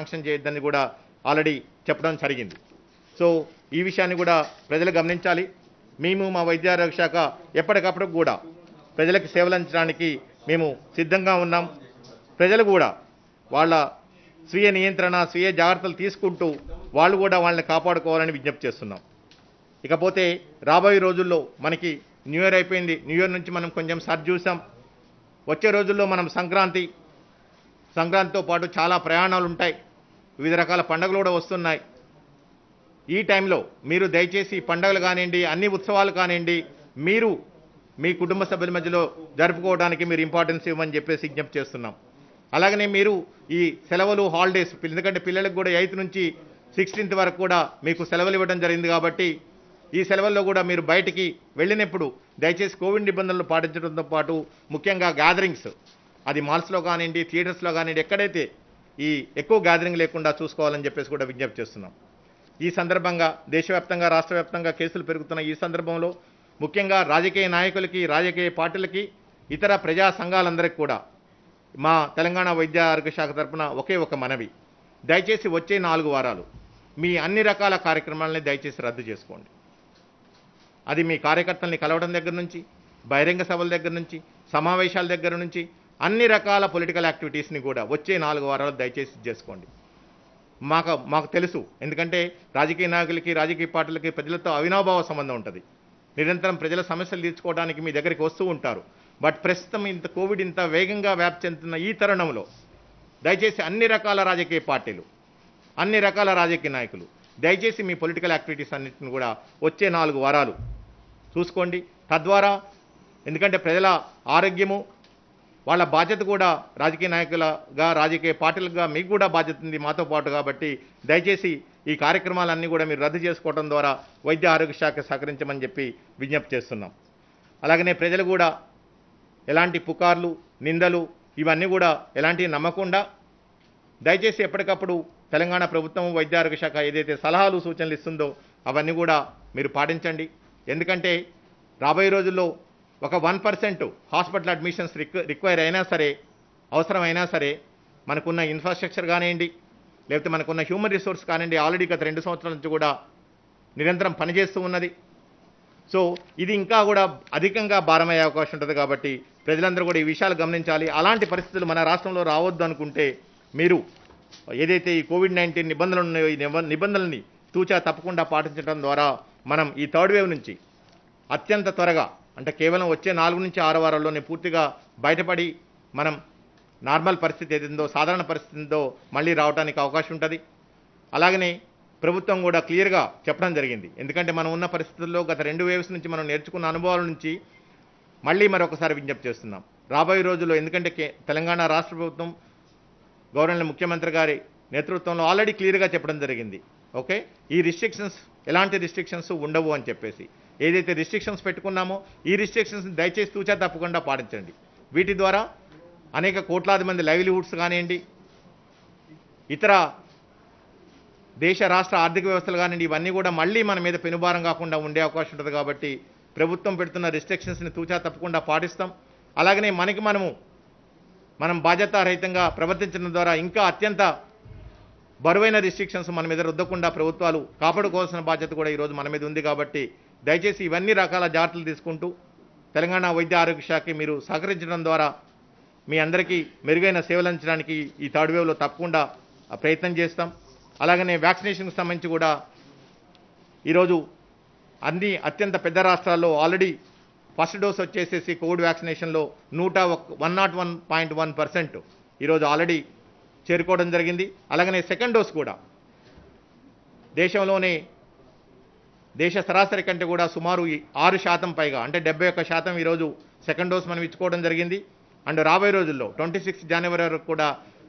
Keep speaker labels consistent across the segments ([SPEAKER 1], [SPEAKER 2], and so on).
[SPEAKER 1] Sanction చేయొద్దని కూడా already చెప్పడం జరిగింది. సో ఈ విషయాన్ని కూడా ప్రజలు గమనించాలి. మేము మా వైద్య ఆరోగ్య శాఖ ఎప్పటికప్పుడు కూడా ప్రజలకు సేవలు అందించడానికి మేము సిద్ధంగా ఉన్నాం. ప్రజలు కూడా వాళ్ళ స్వీయ నియంత్రణ, స్వీయ జాగ్రత్తలు తీసుకుంటూ వాళ్ళు కూడా వాళ్ళని కాపాడుకోవాలని విజ్ఞప్తి చేస్తున్నాం. ఇకపోతే రాబోయే రోజుల్లో మనకి న్యూ ఇయర్ అయిపోయింది. న్యూ ఇయర్ నుంచి మనం కొంచెం సర్ది చూసాం. వచ్చే రోజుల్లో మనం సంక్రాంతితో పాటు చాలా ప్రయాణాలు ఉంటాయి. వివిధ రకాల పండుగలు కూడా వస్తున్నాయి. ఈ టైంలో మీరు దయచేసి పండుగలు కానివ్వండి, అన్ని ఉత్సవాలు కానివ్వండి, మీరు మీ కుటుంబ సభ్యుల మధ్యలో జరుపుకోవడానికి మీరు ఇంపార్టెన్స్ ఇవ్వమని చెప్పేసి విజ్ఞప్తి చేస్తున్నాం. అలాగనే మీరు ఈ సెలవులు, హాలిడేస్, ఎందుకంటే పిల్లలకు కూడా 8th నుంచి 16th వరకు కూడా మీకు సెలవులు ఇవ్వడం జరిగింది కాబట్టి ఈ సెలవుల్లో కూడా మీరు బయటికి వెళ్ళినప్పుడు దయచేసి కోవిడ్ నిబంధనలు పాటించడంతో పాటు ముఖ్యంగా గ్యాదరింగ్స్, అది మాల్స్లో కానివ్వండి, థియేటర్స్లో కానివ్వండి, ఎక్కడైతే ఈ ఎక్కువ గ్యాదరింగ్ లేకుండా చూసుకోవాలని చెప్పేసి కూడా విజ్ఞప్తి చేస్తున్నాం. ఈ సందర్భంగా దేశవ్యాప్తంగా, రాష్ట్ర వ్యాప్తంగా కేసులు పెరుగుతున్న ఈ సందర్భంలో ముఖ్యంగా రాజకీయ నాయకులకి, రాజకీయ పార్టీలకి, ఇతర ప్రజా సంఘాలందరికీ కూడా మా తెలంగాణ వైద్య ఆరోగ్య శాఖ తరఫున ఒకే ఒక మనవి, దయచేసి వచ్చే 4 వారాలు మీ అన్ని రకాల కార్యక్రమాలని దయచేసి రద్దు చేసుకోండి. అది మీ కార్యకర్తల్ని కలవడం దగ్గర నుంచి, బహిరంగ సభల దగ్గర నుంచి, సమావేశాల దగ్గర నుంచి అన్ని రకాల పొలిటికల్ యాక్టివిటీస్ని కూడా వచ్చే 4 వారాలు దయచేసి చేసుకోండి. మాకు తెలుసు, ఎందుకంటే రాజకీయ నాయకులకి, రాజకీయ పార్టీలకి ప్రజలతో అవినాభావ సంబంధం ఉంటుంది. నిరంతరం ప్రజల సమస్యలు తీర్చుకోవడానికి మీ దగ్గరికి వస్తూ ఉంటారు. బట్ ప్రస్తుతం కోవిడ్ ఇంత వేగంగా వ్యాప్తి చెందుతున్న ఈ తరుణంలో దయచేసి అన్ని రకాల రాజకీయ పార్టీలు, అన్ని రకాల రాజకీయ నాయకులు దయచేసి మీ పొలిటికల్ యాక్టివిటీస్ అన్నింటిని కూడా వచ్చే 4 వారాలు చూసుకోండి. తద్వారా ఎందుకంటే ప్రజల ఆరోగ్యము వాళ్ళ బాధ్యత కూడా రాజకీయ నాయకులుగా, రాజకీయ పార్టీలుగా మీకు కూడా బాధ్యత ఉంది మాతో పాటు. కాబట్టి దయచేసి ఈ కార్యక్రమాలన్నీ కూడా మీరు రద్దు చేసుకోవడం ద్వారా వైద్య ఆరోగ్య శాఖ సహకరించమని చెప్పి విజ్ఞప్తి చేస్తున్నాం. అలాగనే ప్రజలు కూడా ఎలాంటి పుకార్లు, నిందలు ఇవన్నీ కూడా ఎలాంటివి నమ్మకుండా దయచేసి ఎప్పటికప్పుడు తెలంగాణ ప్రభుత్వం వైద్య ఆరోగ్య శాఖ ఏదైతే సలహాలు, సూచనలు ఇస్తుందో అవన్నీ కూడా మీరు పాటించండి. ఎందుకంటే రాబోయే రోజుల్లో ఒక 1% హాస్పిటల్ అడ్మిషన్స్ రిక్వైర్ అయినా సరే, అవసరమైనా సరే, మనకున్న ఇన్ఫ్రాస్ట్రక్చర్ కానివ్వండి, లేకపోతే మనకున్న హ్యూమన్ రిసోర్స్ కానివ్వండి, ఆల్రెడీ గత 2 సంవత్సరాల నుంచి కూడా నిరంతరం పనిచేస్తూ ఉన్నది. సో ఇది ఇంకా కూడా అధికంగా భారమయ్యే అవకాశం ఉంటుంది. కాబట్టి ప్రజలందరూ కూడా ఈ విషయాలు గమనించాలి. అలాంటి పరిస్థితులు మన రాష్ట్రంలో రావద్దు అనుకుంటే మీరు ఏదైతే ఈ కోవిడ్-19 నిబంధనలు ఉన్నాయో ఈ నిబంధనల్ని తూచా తప్పకుండా పాటించడం ద్వారా మనం ఈ 3rd వేవ్ నుంచి అత్యంత త్వరగా, అంటే కేవలం వచ్చే 4 నుంచి 6 వారాల్లోనే పూర్తిగా బయటపడి మనం నార్మల్ పరిస్థితి ఏదిందో, సాధారణ పరిస్థితి ఉందో మళ్ళీ రావడానికి అవకాశం ఉంటుంది. అలాగనే ప్రభుత్వం కూడా క్లియర్గా చెప్పడం జరిగింది. ఎందుకంటే మనం ఉన్న పరిస్థితుల్లో గత 2 వేవ్స్ నుంచి మనం నేర్చుకున్న అనుభవాల నుంచి మళ్ళీ మరొకసారి విజ్ఞప్తి చేస్తున్నాం. రాబోయే రోజుల్లో ఎందుకంటే తెలంగాణ రాష్ట్ర ప్రభుత్వం గవర్నర్ ముఖ్యమంత్రి గారి నేతృత్వంలో ఆల్రెడీ క్లియర్గా చెప్పడం జరిగింది. ఓకే, ఈ రిస్ట్రిక్షన్స్ ఎలాంటి రిస్ట్రిక్షన్స్ ఉండవు అని చెప్పేసి, ఏదైతే రిస్ట్రిక్షన్స్ పెట్టుకున్నామో ఈ రిస్ట్రిక్షన్స్ దయచేసి తూచా తప్పకుండా పాటించండి. వీటి ద్వారా అనేక కోట్లాది మంది లైవ్లీహుడ్స్ కానివ్వండి, ఇతర దేశ రాష్ట్ర ఆర్థిక వ్యవస్థలు కానివ్వండి, ఇవన్నీ కూడా మళ్ళీ మన మీద పెనుభారం కాకుండా ఉండే అవకాశం ఉంటుంది. కాబట్టి ప్రభుత్వం పెడుతున్న రిస్ట్రిక్షన్స్ని తూచా తప్పకుండా పాటిస్తాం. అలాగనే మనం బాధ్యతారహితంగా ప్రవర్తించడం ద్వారా ఇంకా అత్యంత బరువైన రిస్ట్రిక్షన్స్ మన మీద రుద్దకుండా ప్రభుత్వాలు కాపాడుకోవాల్సిన బాధ్యత కూడా ఈరోజు మన మీద ఉంది. కాబట్టి దయచేసి ఇవన్నీ రకాల జాగ్రత్తలు తీసుకుంటూ తెలంగాణ వైద్య ఆరోగ్య శాఖకి మీరు సహకరించడం ద్వారా మీ అందరికీ మెరుగైన సేవలు అందించడానికి ఈ 3rd వేవ్లో తప్పకుండా ప్రయత్నం చేస్తాం. అలాగనే వ్యాక్సినేషన్కి సంబంధించి కూడా ఈరోజు అన్ని అత్యంత పెద్ద రాష్ట్రాల్లో ఆల్రెడీ ఫస్ట్ డోస్ వచ్చేసేసి కోవిడ్ వ్యాక్సినేషన్లో 101.1% ఈరోజు ఆల్రెడీ చేరుకోవడం జరిగింది. అలాగనే సెకండ్ డోస్ కూడా దేశంలోనే దేశ సరాసరి కంటే కూడా సుమారు 6% పైగా, అంటే 71% ఈరోజు సెకండ్ డోస్ మనం ఇచ్చుకోవడం జరిగింది. అండ్ రాబోయే రోజుల్లో 26 జనవరి వరకు కూడా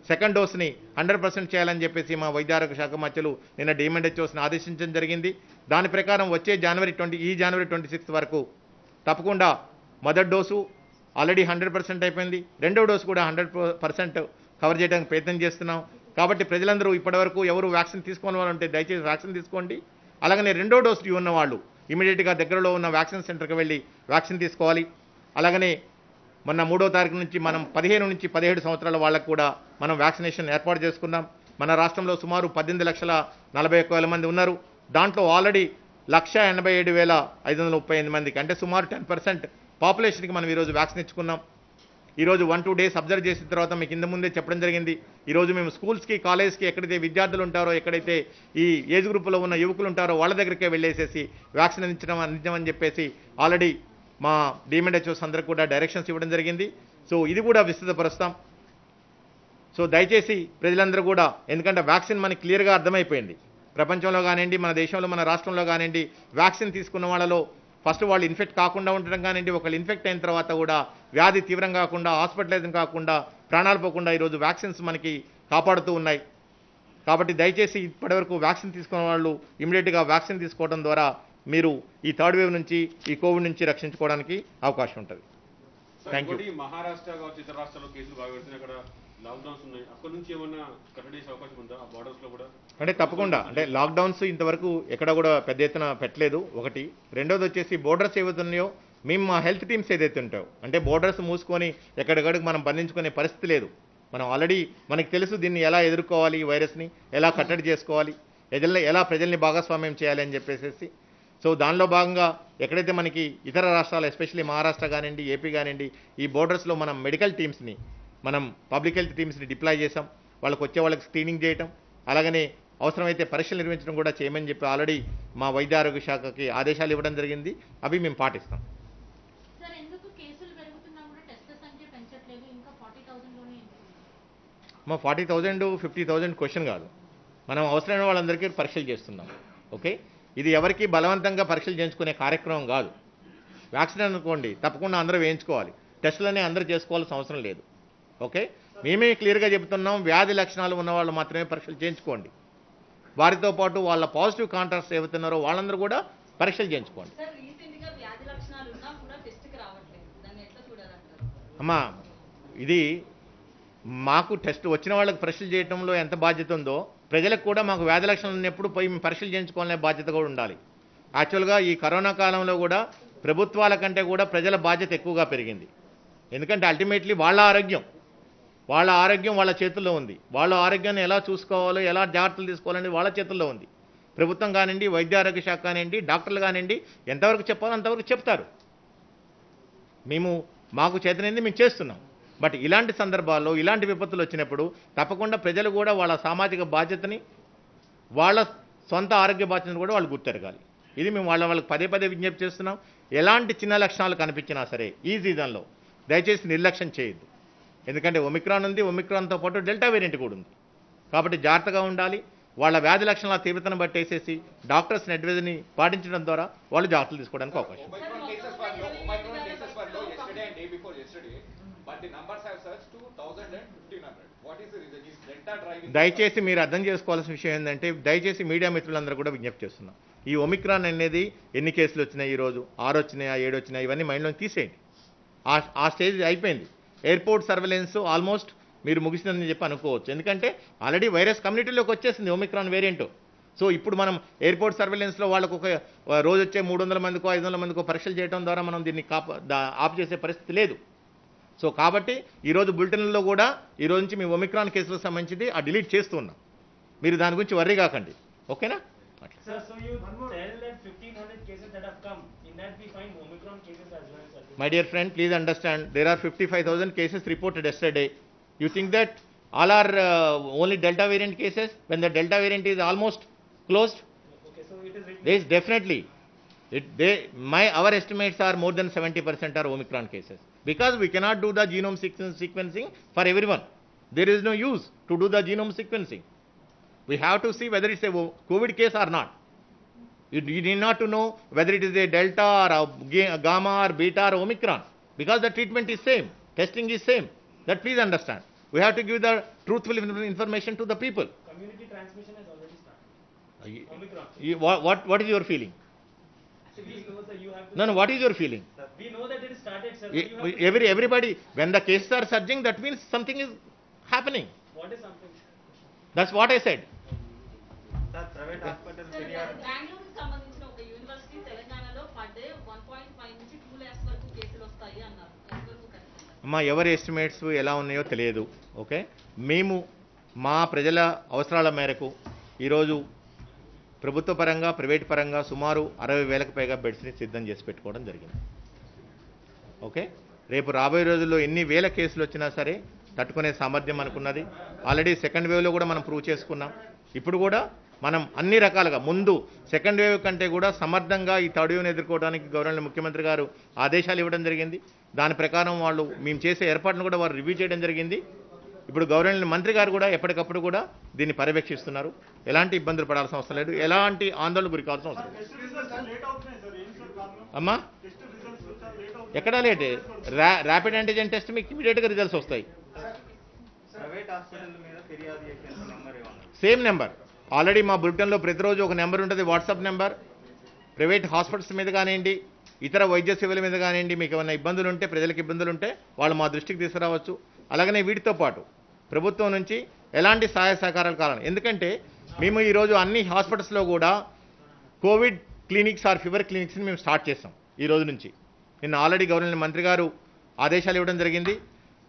[SPEAKER 1] సెకండ్ డోస్ని 100% చేయాలని చెప్పేసి మా వైద్య ఆరోగ్య శాఖ మధ్యలో నిన్న DMHOస్ని ఆదేశించడం జరిగింది. దాని ప్రకారం వచ్చే జనవరి 26 వరకు తప్పకుండా మొదటి డోసు ఆల్రెడీ 100% అయిపోయింది, రెండో డోసు కూడా 100% కవర్ చేయడానికి ప్రయత్నం చేస్తున్నాం. కాబట్టి ప్రజలందరూ ఇప్పటివరకు ఎవరు వ్యాక్సిన్ తీసుకోని వాళ్ళు ఉంటే దయచేసి వ్యాక్సిన్ తీసుకోండి. అలాగనే రెండో డోసు ఉన్న వాళ్ళు ఇమీడియట్గా దగ్గరలో ఉన్న వ్యాక్సిన్ సెంటర్కి వెళ్ళి వ్యాక్సిన్ తీసుకోవాలి. అలాగనే మొన్న 3వ తారీఖు నుంచి మనం 15 నుంచి 17 సంవత్సరాల వాళ్ళకు కూడా మనం వ్యాక్సినేషన్ ఏర్పాటు చేసుకున్నాం. మన రాష్ట్రంలో సుమారు 18,41,000 మంది ఉన్నారు. దాంట్లో ఆల్రెడీ 1,87,538 మందికి అంటే సుమారు 10% పాపులేషన్కి మనం ఈరోజు వ్యాక్సిన్ ఇచ్చుకున్నాం. ఈరోజు 1-2 డేస్ అబ్జర్వ్ చేసిన తర్వాత మీకు ఇంత ముందే చెప్పడం జరిగింది. ఈరోజు మేము స్కూల్స్కి, కాలేజ్కి ఎక్కడైతే విద్యార్థులు ఉంటారో, ఎక్కడైతే ఈ ఏజ్ గ్రూప్లో ఉన్న యువకులు ఉంటారో వాళ్ళ దగ్గరికే వెళ్ళేసేసి వ్యాక్సిన్ అందించమని చెప్పేసి ఆల్రెడీ మా డిఎంఎండ్హెచ్ఓస్ అందరికి కూడా డైరెక్షన్స్ ఇవ్వడం జరిగింది. సో ఇది కూడా విస్తృతపరుస్తాం. సో దయచేసి ప్రజలందరూ కూడా, ఎందుకంటే వ్యాక్సిన్ మనకి క్లియర్గా అర్థమైపోయింది. ప్రపంచంలో కానివ్వండి, మన దేశంలో, మన రాష్ట్రంలో కానివ్వండి, వ్యాక్సిన్ తీసుకున్న వాళ్ళలో ఫస్ట్ వాళ్ళు ఇన్ఫెక్ట్ కాకుండా ఉండడం కానివ్వండి, ఒకళ్ళు ఇన్ఫెక్ట్ అయిన తర్వాత కూడా వ్యాధి తీవ్రం కాకుండా, హాస్పిటలైజేషన్ కాకుండా, ప్రాణాలు పోకుండా ఈరోజు వ్యాక్సిన్స్ మనకి కాపాడుతూ ఉన్నాయి. కాబట్టి దయచేసి ఇప్పటివరకు వ్యాక్సిన్ తీసుకున్న వాళ్ళు ఇమీడియట్గా వ్యాక్సిన్ తీసుకోవడం ద్వారా మీరు ఈ థర్డ్ వేవ్ నుంచి, ఈ కోవిడ్ నుంచి రక్షించుకోవడానికి అవకాశం ఉంటుంది. Thank you.
[SPEAKER 2] మహారాష్ట్ర కావచ్చు, ఇతర రాష్ట్రాల్లో కేసులు బాగా పెడుతున్నాయి, అక్కడ లాక్డౌన్స్ ఉన్నాయి. అక్కడ నుంచి ఏమన్నా కట్టడి చేసే అవకాశం ఉందా ఆ బార్డర్స్లో కూడా?
[SPEAKER 1] అంటే తప్పకుండా, అంటే లాక్డౌన్స్ ఇంతవరకు ఎక్కడ కూడా పెద్ద ఎత్తున పెట్టలేదు ఒకటి. రెండోది వచ్చేసి బోర్డర్స్ ఏవైతే ఉన్నాయో మేము మా హెల్త్ టీమ్స్ ఏదైతే ఉంటాయో, అంటే బోర్డర్స్ మూసుకొని ఎక్కడికడికి మనం బంధించుకునే పరిస్థితి లేదు. మనం ఆల్రెడీ మనకు తెలుసు దీన్ని ఎలా ఎదుర్కోవాలి, ఈ వైరస్ని ఎలా కట్టడి చేసుకోవాలి, ఎలా ప్రజల్ని భాగస్వామ్యం చేయాలి అని చెప్పేసి. సో దానిలో భాగంగా ఎక్కడైతే మనకి ఇతర రాష్ట్రాలు, ఎస్పెషల్లీ మహారాష్ట్ర కానివ్వండి, ఏపీ కానివ్వండి, ఈ బోర్డర్స్లో మనం మెడికల్ టీమ్స్ని, మనం పబ్లిక్ హెల్త్ టీమ్స్ని డిప్లాయ్ చేసాం. వాళ్ళకి వచ్చే వాళ్ళకి స్క్రీనింగ్ చేయటం, అలాగనే అవసరమైతే పరీక్షలు నిర్వహించడం కూడా చేయమని చెప్పి ఆల్రెడీ మా వైద్య ఆరోగ్య శాఖకి ఆదేశాలు ఇవ్వడం జరిగింది. అవి మేము పాటిస్తాం. మా 40,000 50,000 క్వశ్చన్ కాదు, మనం అవసరమైన వాళ్ళందరికీ పరీక్షలు చేస్తున్నాం. ఓకే, ఇది ఎవరికి బలవంతంగా పరీక్షలు చేయించుకునే కార్యక్రమం కాదు. వ్యాక్సిన్ అనుకోండి తప్పకుండా అందరూ వేయించుకోవాలి, టెస్టులనే అందరూ చేసుకోవాల్సిన అవసరం లేదు. ఓకే, మేమే క్లియర్గా చెబుతున్నాం, వ్యాధి లక్షణాలు ఉన్న వాళ్ళు మాత్రమే పరీక్షలు చేయించుకోండి. వారితో పాటు వాళ్ళ పాజిటివ్ కాంటాక్ట్స్ ఏవైతున్నారో వాళ్ళందరూ కూడా పరీక్షలు చేయించుకోండి. అమ్మా, ఇది మాకు టెస్ట్ వచ్చిన వాళ్ళకి పరీక్షలు చేయడంలో ఎంత బాధ్యత ఉందో, ప్రజలకు కూడా మాకు వ్యాధి లక్షణాలు ఉన్నప్పుడు పోయి పరీక్షలు చేయించుకోవాలనే బాధ్యత కూడా ఉండాలి. యాక్చువల్గా ఈ కరోనా కాలంలో కూడా ప్రభుత్వాల కంటే కూడా ప్రజల బాధ్యత ఎక్కువగా పెరిగింది. ఎందుకంటే అల్టిమేట్లీ వాళ్ళ ఆరోగ్యం వాళ్ళ చేతుల్లో ఉంది. వాళ్ళ ఆరోగ్యాన్ని ఎలా చూసుకోవాలో, ఎలా జాగ్రత్తలు తీసుకోవాలని వాళ్ళ చేతుల్లో ఉంది. ప్రభుత్వం కానివ్వండి, వైద్య ఆరోగ్య శాఖ కానివ్వండి, డాక్టర్లు కానివ్వండి, ఎంతవరకు చెప్పాలో అంతవరకు చెప్తారు. మాకు చేతనైంది మేము చేస్తున్నాం. బట్ ఇలాంటి సందర్భాల్లో, ఇలాంటి విపత్తులు వచ్చినప్పుడు తప్పకుండా ప్రజలు కూడా వాళ్ళ సామాజిక బాధ్యతని, వాళ్ళ సొంత ఆరోగ్య బాధ్యతను కూడా వాళ్ళు గుర్తెరగాలి. ఇది మేము వాళ్ళకి పదే పదే విజ్ఞప్తి చేస్తున్నాం. ఎలాంటి చిన్న లక్షణాలు కనిపించినా సరే ఈ సీజన్లో దయచేసి నిర్లక్ష్యం చేయొద్దు. ఎందుకంటే ఒమిక్రాన్ ఉంది, ఒమిక్రాన్తో పాటు డెల్టా వేరియంట్ కూడా ఉంది. కాబట్టి జాగ్రత్తగా ఉండాలి. వాళ్ళ వ్యాధి లక్షణాల తీవ్రతను బట్టేసేసి డాక్టర్స్ని అడ్వైజర్ని పాటించడం ద్వారా వాళ్ళు జాగ్రత్తలు తీసుకోవడానికి అవకాశం. దయచేసి మీరు అర్థం చేసుకోవాల్సిన విషయం ఏంటంటే, దయచేసి మీడియా మిత్రులందరూ కూడా విజ్ఞప్తి చేస్తున్నాం. ఈ ఒమిక్రాన్ అనేది ఎన్ని కేసులు వచ్చినాయి, ఈరోజు 6 వచ్చినాయా 7 వచ్చినాయి, ఇవన్నీ మైండ్లో తీసేయండి. ఆ స్టేజ్ అయిపోయింది. ఎయిర్పోర్ట్ సర్వేలెన్స్ ఆల్మోస్ట్ మీరు ముగిసిందని చెప్పి అనుకోవచ్చు. ఎందుకంటే ఆల్రెడీ వైరస్ కమ్యూనిటీలోకి వచ్చేసింది ఒమిక్రాన్ వేరియంట్. సో ఇప్పుడు మనం ఎయిర్పోర్ట్ సర్వేలెన్స్లో వాళ్ళకు ఒక రోజు వచ్చే 300 మందికో 500 మందికో పరీక్షలు చేయడం ద్వారా మనం దీన్ని ఆఫ్ చేసే పరిస్థితి లేదు. సో కాబట్టి ఈరోజు బులెటిన్లలో కూడా ఈరోజు నుంచి మీ ఒమిక్రాన్ కేసులకు సంబంధించి డిలీట్ చేస్తూ ఉన్నాం. మీరు దాని గురించి వర్రీ కాకండి. ఓకేనా? My dear friend, please understand, there are 55,000 cases reported yesterday. You think that all are only Delta variant cases when the Delta variant is almost closed?
[SPEAKER 3] Okay, so it is written.
[SPEAKER 1] There is definitely. Our estimates are more than 70% are Omicron cases. Because we cannot do the genome sequencing for everyone. There is no use to do the genome sequencing. We have to see whether it's a COVID case or not. You need not to know whether it is a Delta or a Gamma or Beta or Omicron. Because the treatment is same. Testing is same. That please understand. We have to give the truthful information to the people.
[SPEAKER 3] Community transmission has already started. Omicron.
[SPEAKER 1] What is your feeling?
[SPEAKER 3] We know, sir, you have to.
[SPEAKER 1] No, what is your feeling?
[SPEAKER 3] Sir, we know that it is started, sir. You have to
[SPEAKER 1] Everybody, when the cases are surging, that means something is happening.
[SPEAKER 3] What is something?
[SPEAKER 1] That's what I said.
[SPEAKER 3] Sir, private hospitals.
[SPEAKER 4] బెంగళూరుకి సంబంధించిన ఒక university తెలంగాణలో per day 1.5 నుంచి 2 lakhs వరకు కేసులు వస్తాయి అన్నారు.
[SPEAKER 1] అమ్మా, ఎవరి ఎస్టిమేట్స్ ఎలా ఉన్నాయో తెలియదు. ఓకే, మేము మా ప్రజల అవసరాల మేరకు ఈరోజు ప్రభుత్వ పరంగా ప్రైవేట్ పరంగా సుమారు 60,000కు పైగా బెడ్స్ని సిద్ధం చేసి పెట్టుకోవడం జరిగింది. ఓకే, రేపు రాబోయే రోజుల్లో ఎన్ని వేల కేసులు వచ్చినా సరే తట్టుకునే సామర్థ్యం అనుకున్నది. ఆల్రెడీ సెకండ్ వేవ్లో కూడా మనం ప్రూవ్ చేసుకున్నాం. ఇప్పుడు కూడా మనం అన్ని రకాలుగా ముందు సెకండ్ వేవ్ కంటే కూడా సమర్థంగా ఈ థర్డ్ వేవ్ని ఎదుర్కోవడానికి గవర్నర్ ముఖ్యమంత్రి గారు ఆదేశాలు ఇవ్వడం జరిగింది. దాని ప్రకారం వాళ్ళు మేము చేసే ఏర్పాట్లను కూడా వారు రివ్యూ చేయడం జరిగింది. ఇప్పుడు గవర్నర్ మంత్రి గారు కూడా ఎప్పటికప్పుడు కూడా దీన్ని పర్యవేక్షిస్తున్నారు. ఎలాంటి ఇబ్బందులు పడాల్సిన అవసరం లేదు, ఎలాంటి ఆందోళన గురి కావాల్సిన అవసరం లేదు. అమ్మా ఎక్కడా లేట్, ర్యాపిడ్ యాంటిజెన్ టెస్ట్ మీకు ఇమీడియట్గా రిజల్ట్స్ వస్తాయి. సేమ్ నెంబర్ ఆల్రెడీ మా బులెటిన్లో ప్రతిరోజు ఒక నెంబర్ ఉంటుంది, వాట్సాప్ నెంబర్. ప్రైవేట్ హాస్పిటల్స్ మీద కానివ్వండి, ఇతర వైద్య సేవల మీద కానివ్వండి, మీకు ఏమైనా ఇబ్బందులు ఉంటే, ప్రజలకు ఇబ్బందులు ఉంటే వాళ్ళు మా దృష్టికి తీసుకురావచ్చు. అలాగనే వీటితో పాటు ప్రభుత్వం నుంచి ఎలాంటి సహాయ సహకారాలు కావాలి. ఎందుకంటే మేము ఈరోజు అన్ని హాస్పిటల్స్లో కూడా కోవిడ్ క్లినిక్స్ ఆర్ ఫీవర్ క్లినిక్స్ని మేము స్టార్ట్ చేస్తాం ఈ రోజు నుంచి. నిన్న ఆల్రెడీ గవర్నర్ మంత్రి గారు ఆదేశాలు ఇవ్వడం జరిగింది.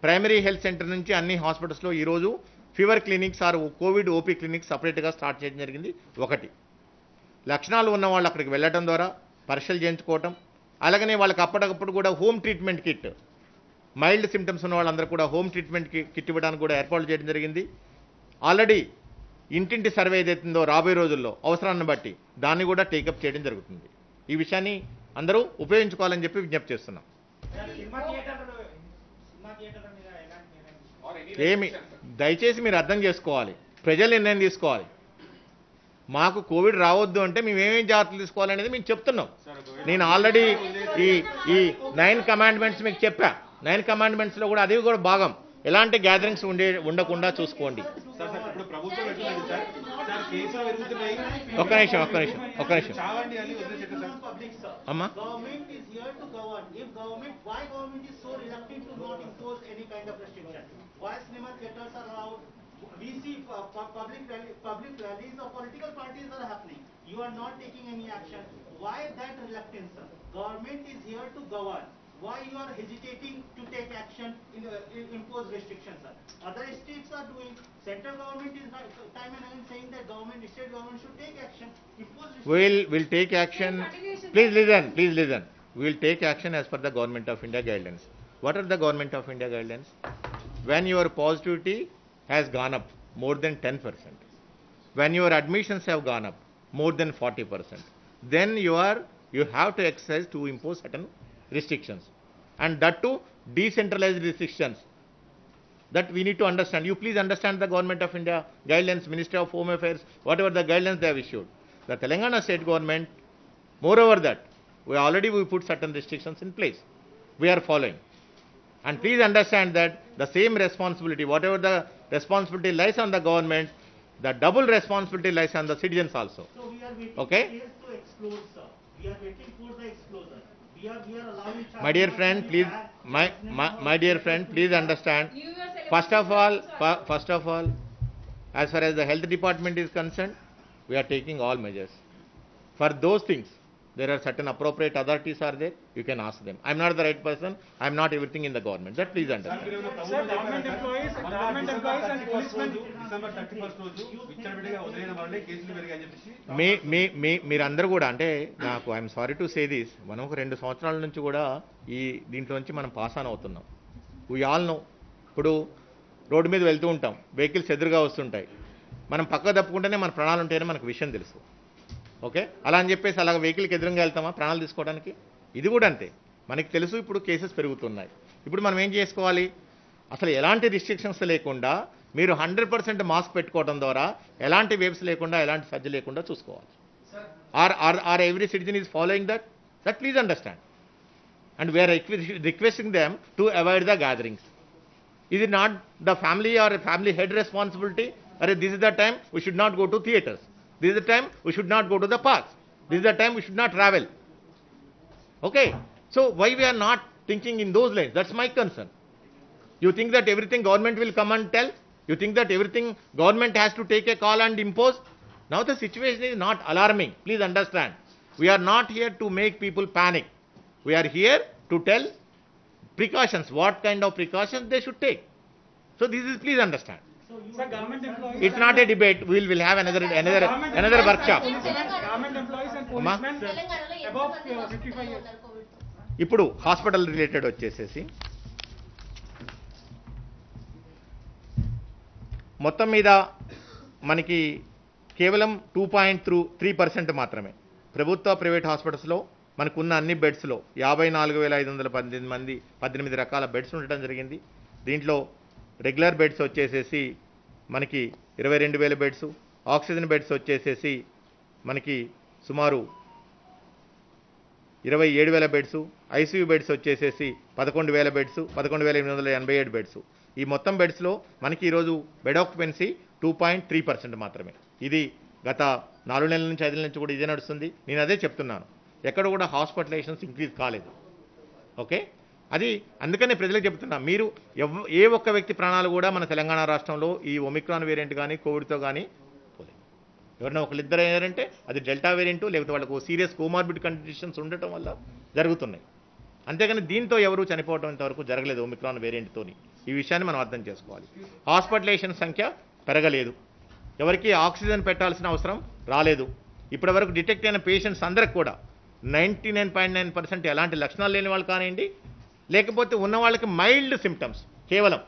[SPEAKER 1] ప్రైమరీ హెల్త్ సెంటర్ నుంచి అన్ని హాస్పిటల్స్లో ఈరోజు fever clinics or COVID OP clinics సపరేట్గా స్టార్ట్ చేయడం జరిగింది. ఒకటి, లక్షణాలు ఉన్న వాళ్ళు అక్కడికి వెళ్ళటం ద్వారా పరీక్షలు చేయించుకోవటం, అలాగనే వాళ్ళకి అప్పటికప్పుడు కూడా home treatment kit, mild symptoms ఉన్న వాళ్ళందరూ కూడా హోమ్ ట్రీట్మెంట్ కిట్ ఇవ్వడానికి కూడా ఏర్పాట్లు చేయడం జరిగింది. ఆల్రెడీ ఇంటింటి సర్వే ఏదైతుందో రాబోయే రోజుల్లో అవసరాన్ని బట్టి దాన్ని కూడా టేకప్ చేయడం జరుగుతుంది. ఈ విషయాన్ని అందరూ ఉపయోగించుకోవాలని చెప్పి విజ్ఞప్తి చేస్తున్నాం. ఏమి దయచేసి మీరు అర్థం చేసుకోవాలి, ప్రజలు నిర్ణయం తీసుకోవాలి. మాకు కోవిడ్ రావద్దు అంటే మేము ఏమేం జాగ్రత్తలు తీసుకోవాలనేది మేము చెప్తున్నాం. నేను ఆల్రెడీ ఈ 9 కమాండ్మెంట్స్ మీకు చెప్పా. 9 కమాండ్మెంట్స్లో కూడా అది కూడా భాగం. ఎలాంటి గ్యాదరింగ్స్ ఉండకుండా చూసుకోండి.
[SPEAKER 2] ఇప్పుడు ప్రభుత్వం ఎట్లుంది సార్? సార్ కేసులు పెరుగుతున్నాయి.
[SPEAKER 1] ఒక్క నిమిషం
[SPEAKER 2] చావండి అని వదిలేసేట సార్.
[SPEAKER 1] అమ్మా
[SPEAKER 5] Government is here to govern. If government, why government is so reluctant to not impose any kind of restriction? Why cinema theaters are allowed? We see public rallies of political parties are happening. You are not taking any action. Why that reluctance, sir? Government is here to govern. Why you are hesitating to take action impose restrictions, sir? Other states are doing. Central government is not, time and again saying that state government should take action. Impose restrictions.
[SPEAKER 1] we'll take action. Please listen. We will take action as per the Government of India guidelines. What are the Government of India guidelines? When your positivity has gone up more than 10%, when your admissions have gone up more than 40%, then you have to exercise to impose certain restrictions, and that too decentralized restrictions. That we need to understand. You please understand the Government of India guidelines, Ministry of Home Affairs, whatever the guidelines they have issued. The Telangana state government, moreover that, we put certain restrictions in place. We are following. And please understand that the same responsibility, whatever the responsibility lies on the government, the double responsibility lies on the citizens also.
[SPEAKER 5] So we are waiting
[SPEAKER 1] Okay?
[SPEAKER 5] for case to explode, sir. We are waiting for the explosion. We are allowing.
[SPEAKER 1] My dear friend, please, my dear friend, please understand.
[SPEAKER 4] New Year
[SPEAKER 1] First of all, as far as the health department is concerned, we are taking all measures. For those things, there are certain appropriate authorities are there. You can ask them. I'm not the right person. I'm not everything in the government. That please understand.
[SPEAKER 3] government employees and policemen.
[SPEAKER 2] December 31st రోజు విచ్చలవిడిగా వదిలేన వాళ్ళే కేసులు పెరిగాయని చెప్పేసి
[SPEAKER 1] మీరందరూ కూడా అంటే నాకు I'm sorry to say this, మనం ఒక 2 సంవత్సరాల నుంచి కూడా ఈ దీంట్లోంచి మనం పాస్ ఆన్ అవుతున్నాం. We all know. ఇప్పుడు రోడ్డు మీద వెళ్తూ ఉంటాం, వెహికల్స్ ఎదురుగా వస్తుంటాయి, మనం పక్క తప్పుకుంటేనే మన ప్రాణాలు ఉంటాయని మనకు విషయం తెలుసు. ఓకే, అలా అని చెప్పేసి అలాగ వెహికల్కి ఎదురుగా వెళ్తామా ప్రాణాలు తీసుకోవడానికి? ఇది కూడా అంతే, మనకి తెలుసు ఇప్పుడు కేసెస్ పెరుగుతున్నాయి. ఇప్పుడు మనం ఏం చేసుకోవాలి? అసలు ఎలాంటి రిస్ట్రిక్షన్స్ లేకుండా మీరు 100% మాస్క్ పెట్టుకోవడం ద్వారా ఎలాంటి వేవ్స్ లేకుండా ఎలాంటి సజ్జ లేకుండా చూసుకోవాలి. Or every citizen is following that please understand. And we are requesting them to avoid the gatherings. Is it not the family or family head responsibility? Or this is the time we should not go to theaters. This is the time we should not go to the parks. This is the time we should not travel. Okay. So why we are not thinking in those lines? That's my concern. You think that everything government will come and tell? You think that everything government has to take a call and impose? Now the situation is not alarming. Please understand. We are not here to make people panic. We are here to tell precautions, what kind of precautions they should take. So this is, please understand.
[SPEAKER 3] Sir, government employees.
[SPEAKER 1] It's not a debate. We will have another workshop.
[SPEAKER 3] Government employees and
[SPEAKER 1] Amma?
[SPEAKER 3] policemen
[SPEAKER 4] తెలంగాణలో
[SPEAKER 3] above
[SPEAKER 4] ఎంతమంది
[SPEAKER 3] 55
[SPEAKER 4] హాస్పిటల్లో
[SPEAKER 3] years.
[SPEAKER 4] ఉన్నారు Covid?
[SPEAKER 1] ఇప్పుడు hospital related వచ్చేసేసి మొత్తం మీద మనకి కేవలం 2.3% మాత్రమే ప్రభుత్వ ప్రైవేట్ హాస్పిటల్స్లో మనకున్న అన్ని బెడ్స్లో 54,518 రకాల బెడ్స్ ఉండటం జరిగింది. దీంట్లో రెగ్యులర్ బెడ్స్ వచ్చేసేసి మనకి 22,000 బెడ్స్, ఆక్సిజన్ బెడ్స్ వచ్చేసేసి మనకి సుమారు 27,000 బెడ్స్, ఐసీయూ బెడ్స్ వచ్చేసేసి 11,000 బెడ్స్, 11,887 బెడ్స్. ఈ మొత్తం బెడ్స్లో మనకి ఈరోజు బెడ్ ఆక్యుపెన్సీ 2.3% మాత్రమే. ఇది గత 4 నెలల నుంచి 5 నెలల నుంచి కూడా ఇదే నడుస్తుంది. నేను అదే చెప్తున్నాను, ఎక్కడ కూడా హాస్పిటలైజేషన్స్ ఇంక్రీజ్ కాలేదు. ఓకే, అది అందుకనే ప్రజలకు చెప్తున్నా, మీరు ఏ ఒక్క వ్యక్తి ప్రాణాలు కూడా మన తెలంగాణ రాష్ట్రంలో ఈ ఒమిక్రాన్ వేరియంట్ కానీ కోవిడ్తో కానీ పోలేదు. ఎవరైనా ఒకళ్ళిద్దరు అయ్యారంటే అది డెల్టా వేరియంట్, లేకపోతే వాళ్ళకు సీరియస్ కోమార్బిడ్ కండిషన్స్ ఉండటం వల్ల జరుగుతున్నాయి. అంతేగాని దీంతో ఎవరు చనిపోవడం ఇంతవరకు జరగలేదు ఒమిక్రాన్ వేరియంట్తోని. ఈ విషయాన్ని మనం అర్థం చేసుకోవాలి. హాస్పిటలైజేషన్ సంఖ్య పెరగలేదు, ఎవరికి ఆక్సిజన్ పెట్టాల్సిన అవసరం రాలేదు. ఇప్పటివరకు డిటెక్ట్ అయిన పేషెంట్స్ అందరికి కూడా 99.9% ఎలాంటి లక్షణాలు లేని వాళ్ళు కానివ్వండి, లేకపోతే ఉన్న వాళ్ళకి మైల్డ్ సిమ్టమ్స్, కేవలం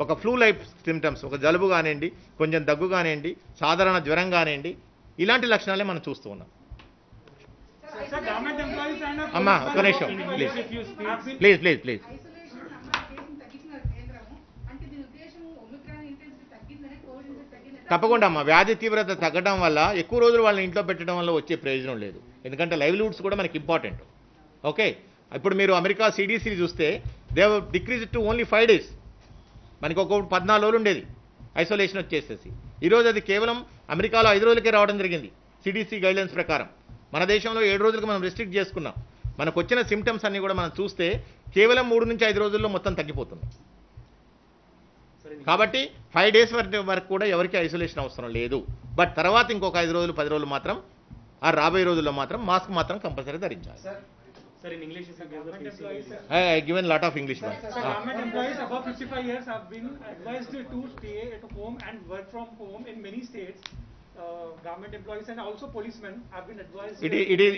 [SPEAKER 1] ఒక ఫ్లూ లైఫ్ సిమ్టమ్స్, ఒక జలుబు కానివ్వండి, కొంచెం దగ్గు కానివ్వండి, సాధారణ జ్వరం కానివ్వండి, ఇలాంటి లక్షణాలే మనం చూస్తూ ఉన్నాం.
[SPEAKER 3] Sir, government employees and
[SPEAKER 1] అమ్మా, ఒక్క నిమిషం,
[SPEAKER 3] policemen
[SPEAKER 1] please.
[SPEAKER 3] have been
[SPEAKER 1] please
[SPEAKER 6] isolation అమ్మ కేసులు తగ్గించినారు కేంద్రము. అంటే దీని ఉద్దేశం ఒమిక్రాన్ ఇంటెన్సిటీ తగ్గిందనే కోవిడ్ ఇంటెన్సిటీ తగ్గిందనే.
[SPEAKER 1] తప్పకుండా అమ్మా, వ్యాధి తీవ్రత తగ్గడం వల్ల ఎక్కువ రోజులు వాళ్ళని ఇంట్లో పెట్టడం వల్ల వచ్చే ప్రయోజనం లేదు. ఎందుకంటే లైవ్లీహుడ్స్ కూడా మనకి ఇంపార్టెంట్. ఓకే, ఇప్పుడు మీరు అమెరికా సిడిసి చూస్తే they have decrease to only 5 days. మనకి ఒక 14 రోజులు ఉండేది ఐసోలేషన్ వచ్చేసేసి. ఈరోజు అది కేవలం అమెరికాలో 5 రోజులకే రావడం జరిగింది సిడిసి గైడ్లైన్స్ ప్రకారం. మన దేశంలో 7 రోజులకు మనం రెస్ట్రిక్ట్ చేసుకున్నాం. మనకు వచ్చిన సిమ్టమ్స్ అన్ని కూడా మనం చూస్తే కేవలం 3 నుంచి 5 రోజుల్లో మొత్తం తగ్గిపోతుంది. కాబట్టి 5 days వరకు కూడా ఎవరికి ఐసోలేషన్ అవసరం లేదు. బట్ తర్వాత ఇంకొక 5 రోజులు 10 రోజులు మాత్రం ఆ రాబోయే రోజుల్లో మాత్రం మాస్క్ మాత్రం కంపల్సరీ ధరించాలి.
[SPEAKER 3] Sir, in English, sir, government employees.
[SPEAKER 1] I given lot of English words.
[SPEAKER 3] Sir, government employees above 55 years have been advised to stay at home and work from home in many states. Government employees and also policemen have been advised.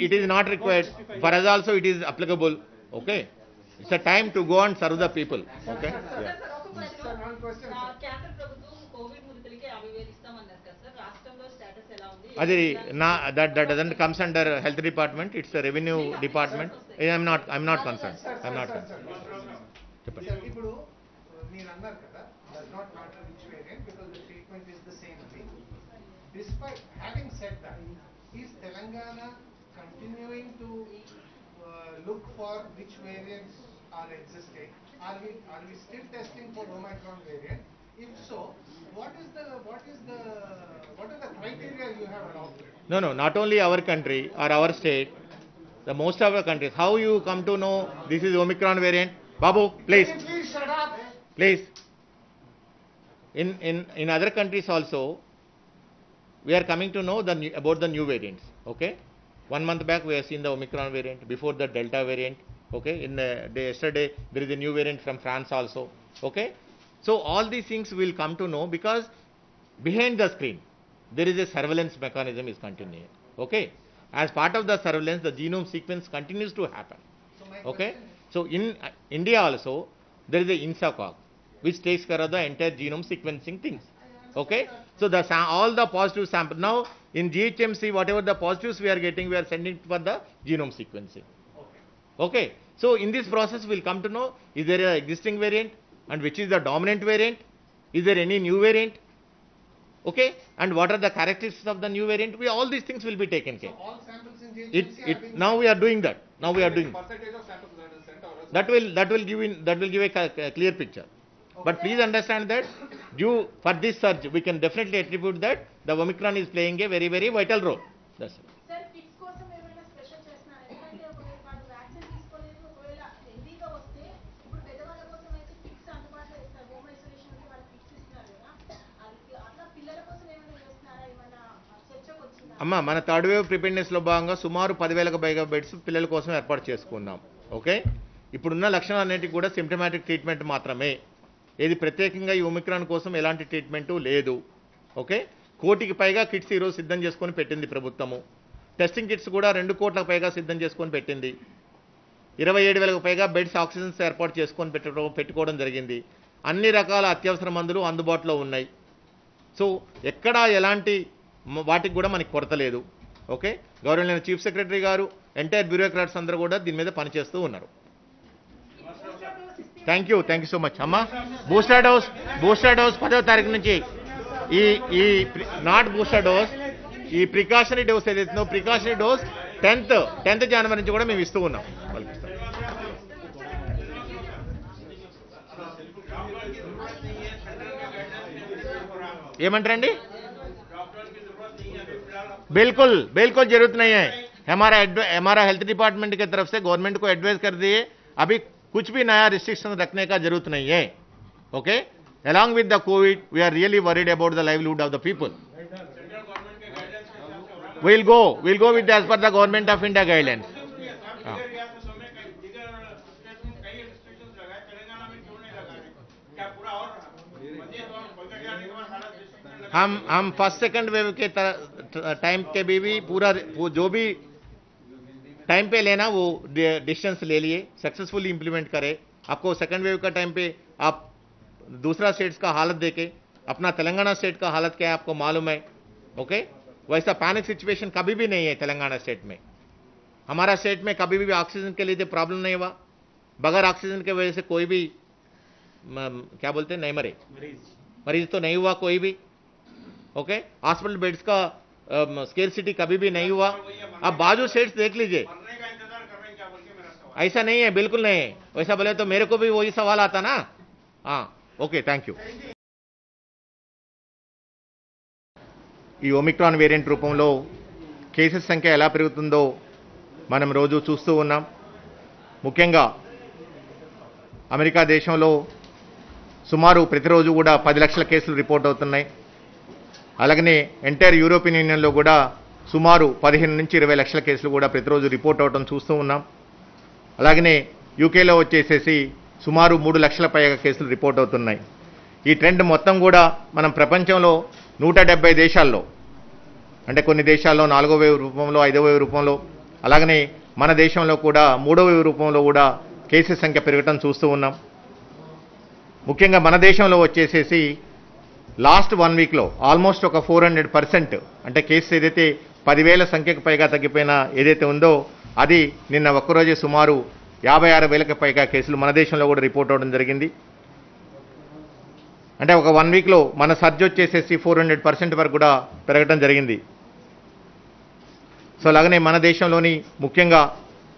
[SPEAKER 1] It is not required. For us also it is applicable. Okay. It's a time to go and serve the people. Okay. Yeah.
[SPEAKER 4] కేంద్ర ప్రభుత్వం Covid మృతులకి 50,000 ఇస్తామన్నారు కదా sir, రాష్ట్రంలో status ఎలా ఉంది?
[SPEAKER 1] అది that doesn't comes under health department. It's a revenue department. I'm not concerned. చెప్పండి.
[SPEAKER 7] Sir ఇప్పుడు మీరు అన్నారు కదా, does not matter which variant because the treatment is the same thing. Despite having said that, is Telangana continuing to look for which variants are existing? Are we still testing for Omicron variant? If so, what are the criteria you have adopted?
[SPEAKER 1] No, not only our country or our state, the most of our countries. How you come to know this is Omicron variant? Babu, please.
[SPEAKER 7] Can you please shut up?
[SPEAKER 1] Please. In other countries also, we are coming to know about the new variants. Okay, 1 month back we have seen the Omicron variant. Before the Delta variant. Okay, yesterday there is a new variant from France also. Okay, so all these things will come to know because behind the screen there is a surveillance mechanism is continuing. Okay, as part of the surveillance, the genome sequence continues to happen.
[SPEAKER 7] So my
[SPEAKER 1] Okay,
[SPEAKER 7] question
[SPEAKER 1] so in India also there is a INSACOG which takes care of the entire genome sequencing things. Okay, so all the positive sample now in GHMC, whatever the positives we are getting, we are sending for the genome sequencing. Okay, so in this process we will come to know is there an existing variant and which is the dominant variant, is there any new variant, okay, and what are the characteristics of the new variant. All these things will be taken
[SPEAKER 7] so
[SPEAKER 1] care.
[SPEAKER 7] all samples in GHMC have been
[SPEAKER 1] Now we are doing that.
[SPEAKER 7] percentage of samples that is sent or
[SPEAKER 1] That will give a clear picture. But please understand that for this surge we can definitely attribute that the Omicron is playing a very, very vital role. That's it.
[SPEAKER 6] Sir kits కోసం ఏమైనా special చేస్తున్నారు? ఎందుకంటే ఒకవేళ వాళ్ళు vaccine తీసుకోలేదు, ఒకవేళ హెల్దీగా వస్తే ఇప్పుడు పెద్దవాళ్ళ కోసం అయితే కిట్స్ అందుబాటులో ఇస్తారు. హోమ్ ఐసోలేషన్ కి వాళ్ళు కిట్స్ ఇస్తున్నారు కదా, అది అట్లా పిల్లల కోసం ఏమైనా చేస్తున్నారా? ఏమైనా చర్చకు వచ్చిందా?
[SPEAKER 1] అమ్మ, మన థర్డ్ వేవ్ ప్రిపేర్నెస్లో భాగంగా సుమారు 10,000కు పైగా బెడ్స్ పిల్లల కోసం ఏర్పాటు చేసుకున్నాం. ఓకే, ఇప్పుడున్న లక్షణాలన్నిటికీ కూడా సిమ్టమాటిక్ ట్రీట్మెంట్ మాత్రమే. ఏది ప్రత్యేకంగా ఈ ఒమిక్రాన్ కోసం ఎలాంటి ట్రీట్మెంటు లేదు. ఓకే, 1 కోటికి పైగా కిట్స్ ఈరోజు సిద్ధం చేసుకొని పెట్టింది ప్రభుత్వము. టెస్టింగ్ కిట్స్ కూడా 2 కోట్లకు పైగా సిద్ధం చేసుకొని పెట్టింది. 27,000కు పైగా బెడ్స్ ఆక్సిజన్స్ ఏర్పాటు చేసుకొని పెట్టుకోవడం జరిగింది. అన్ని రకాల అత్యవసర మందులు అందుబాటులో ఉన్నాయి. సో ఎక్కడా ఎలాంటి వాటికి కూడా మనకి కొరత లేదు. ఓకే, గౌరవనీయ చీఫ్ సెక్రటరీ గారు, ఎంటైర్ బ్యూరోక్రాట్స్ అందరూ కూడా దీని మీద పనిచేస్తూ ఉన్నారు. థ్యాంక్ యూ సో మచ్ అమ్మా. బూస్టర్ డోస్ 10వ తారీఖు నుంచి ఈ నాట్ బూస్టర్ డోస్, ఈ ప్రికాషనరీ డోస్ ఏదైతుందో ప్రికాషనరీ డోస్ 10th జనవరి నుంచి కూడా మేము ఇస్తూ ఉన్నాం. వాళ్ళకి ఇస్తాం. ఏమంటారండి? बिल्कुल जरूरत नहीं है. हमारा हेल्थ डिपार्टमेंट की तरफ से गवर्नमेंट को एडवाइस कर दिए, अभी कुछ भी नया रिस्ट्रिक्शन रखने का जरूरत नहीं है. Okay, along with the COVID we are really worried about the livelihood of the people. we'll go with as per the government of India guidelines. हम फर्स्ट सेकंड वेव के टाइम के भी पूरा जो भी टाइम पे लेना वो डिस्टेंस ले लिए, सक्सेसफुली इंप्लीमेंट करे. आपको सेकंड वेव का टाइम पे आप दूसरा स्टेट्स का हालत देके, अपना तेलंगाना स्टेट का हालत क्या है आपको मालूम है. ओके, वैसा पैनिक सिचुएशन कभी भी नहीं है तेलंगाना स्टेट में. हमारा स्टेट में कभी भी ऑक्सीजन के लिए प्रॉब्लम नहीं हुआ. बगैर ऑक्सीजन के वजह से कोई भी क्या बोलते हैं नहीं मरे, मरीज तो नहीं हुआ कोई भी. ओके, हॉस्पिटल बेड्स का स्केर्सिटी कभी भी नहीं हुआ. अब बाजू स्टेट्स देख लीजिए, ऐसा नहीं है, बिल्कुल नहीं है. वैसा बोले तो मेरे को भी वही सवाल आता ना. हाँ, ఓకే, థ్యాంక్ యూ. ఈ ఒమిక్రాన్ వేరియంట్ రూపంలో కేసెస్ సంఖ్య ఎలా పెరుగుతుందో మనం రోజు చూస్తూ ఉన్నాం. ముఖ్యంగా అమెరికా దేశంలో సుమారు ప్రతిరోజు కూడా 10 లక్షల కేసులు రిపోర్ట్ అవుతున్నాయి. అలాగనే ఎంటైర్ యూరోపియన్ యూనియన్లో కూడా సుమారు 15 నుంచి 20 లక్షల కేసులు కూడా ప్రతిరోజు రిపోర్ట్ అవడం చూస్తూ ఉన్నాం. అలాగనే యూకేలో వచ్చేసేసి సుమారు 3 లక్షల పైగా కేసులు రిపోర్ట్ అవుతున్నాయి. ఈ ట్రెండ్ మొత్తం కూడా మనం ప్రపంచంలో 170 దేశాల్లో, అంటే కొన్ని దేశాల్లో 4వ వేవ్ రూపంలో, 5వ వేవ్ రూపంలో, అలాగనే మన దేశంలో కూడా 3వ వేవ్ రూపంలో కూడా కేసెస్ సంఖ్య పెరగటం చూస్తూ ఉన్నాం. ముఖ్యంగా మన దేశంలో వచ్చేసేసి లాస్ట్ 1 వీక్లో ఆల్మోస్ట్ ఒక 400% అంటే కేసెస్ ఏదైతే 10,000 సంఖ్యకు పైగా తగ్గిపోయినా ఏదైతే ఉందో అది నిన్న ఒక్కరోజే సుమారు 56,000కి పైగా కేసులు మన దేశంలో కూడా రిపోర్ట్ అవ్వడం జరిగింది. అంటే ఒక 1 వీక్లో మన సర్జ్ వచ్చేసేసి 400% వరకు కూడా పెరగడం జరిగింది. సో అలాగనే మన దేశంలోని ముఖ్యంగా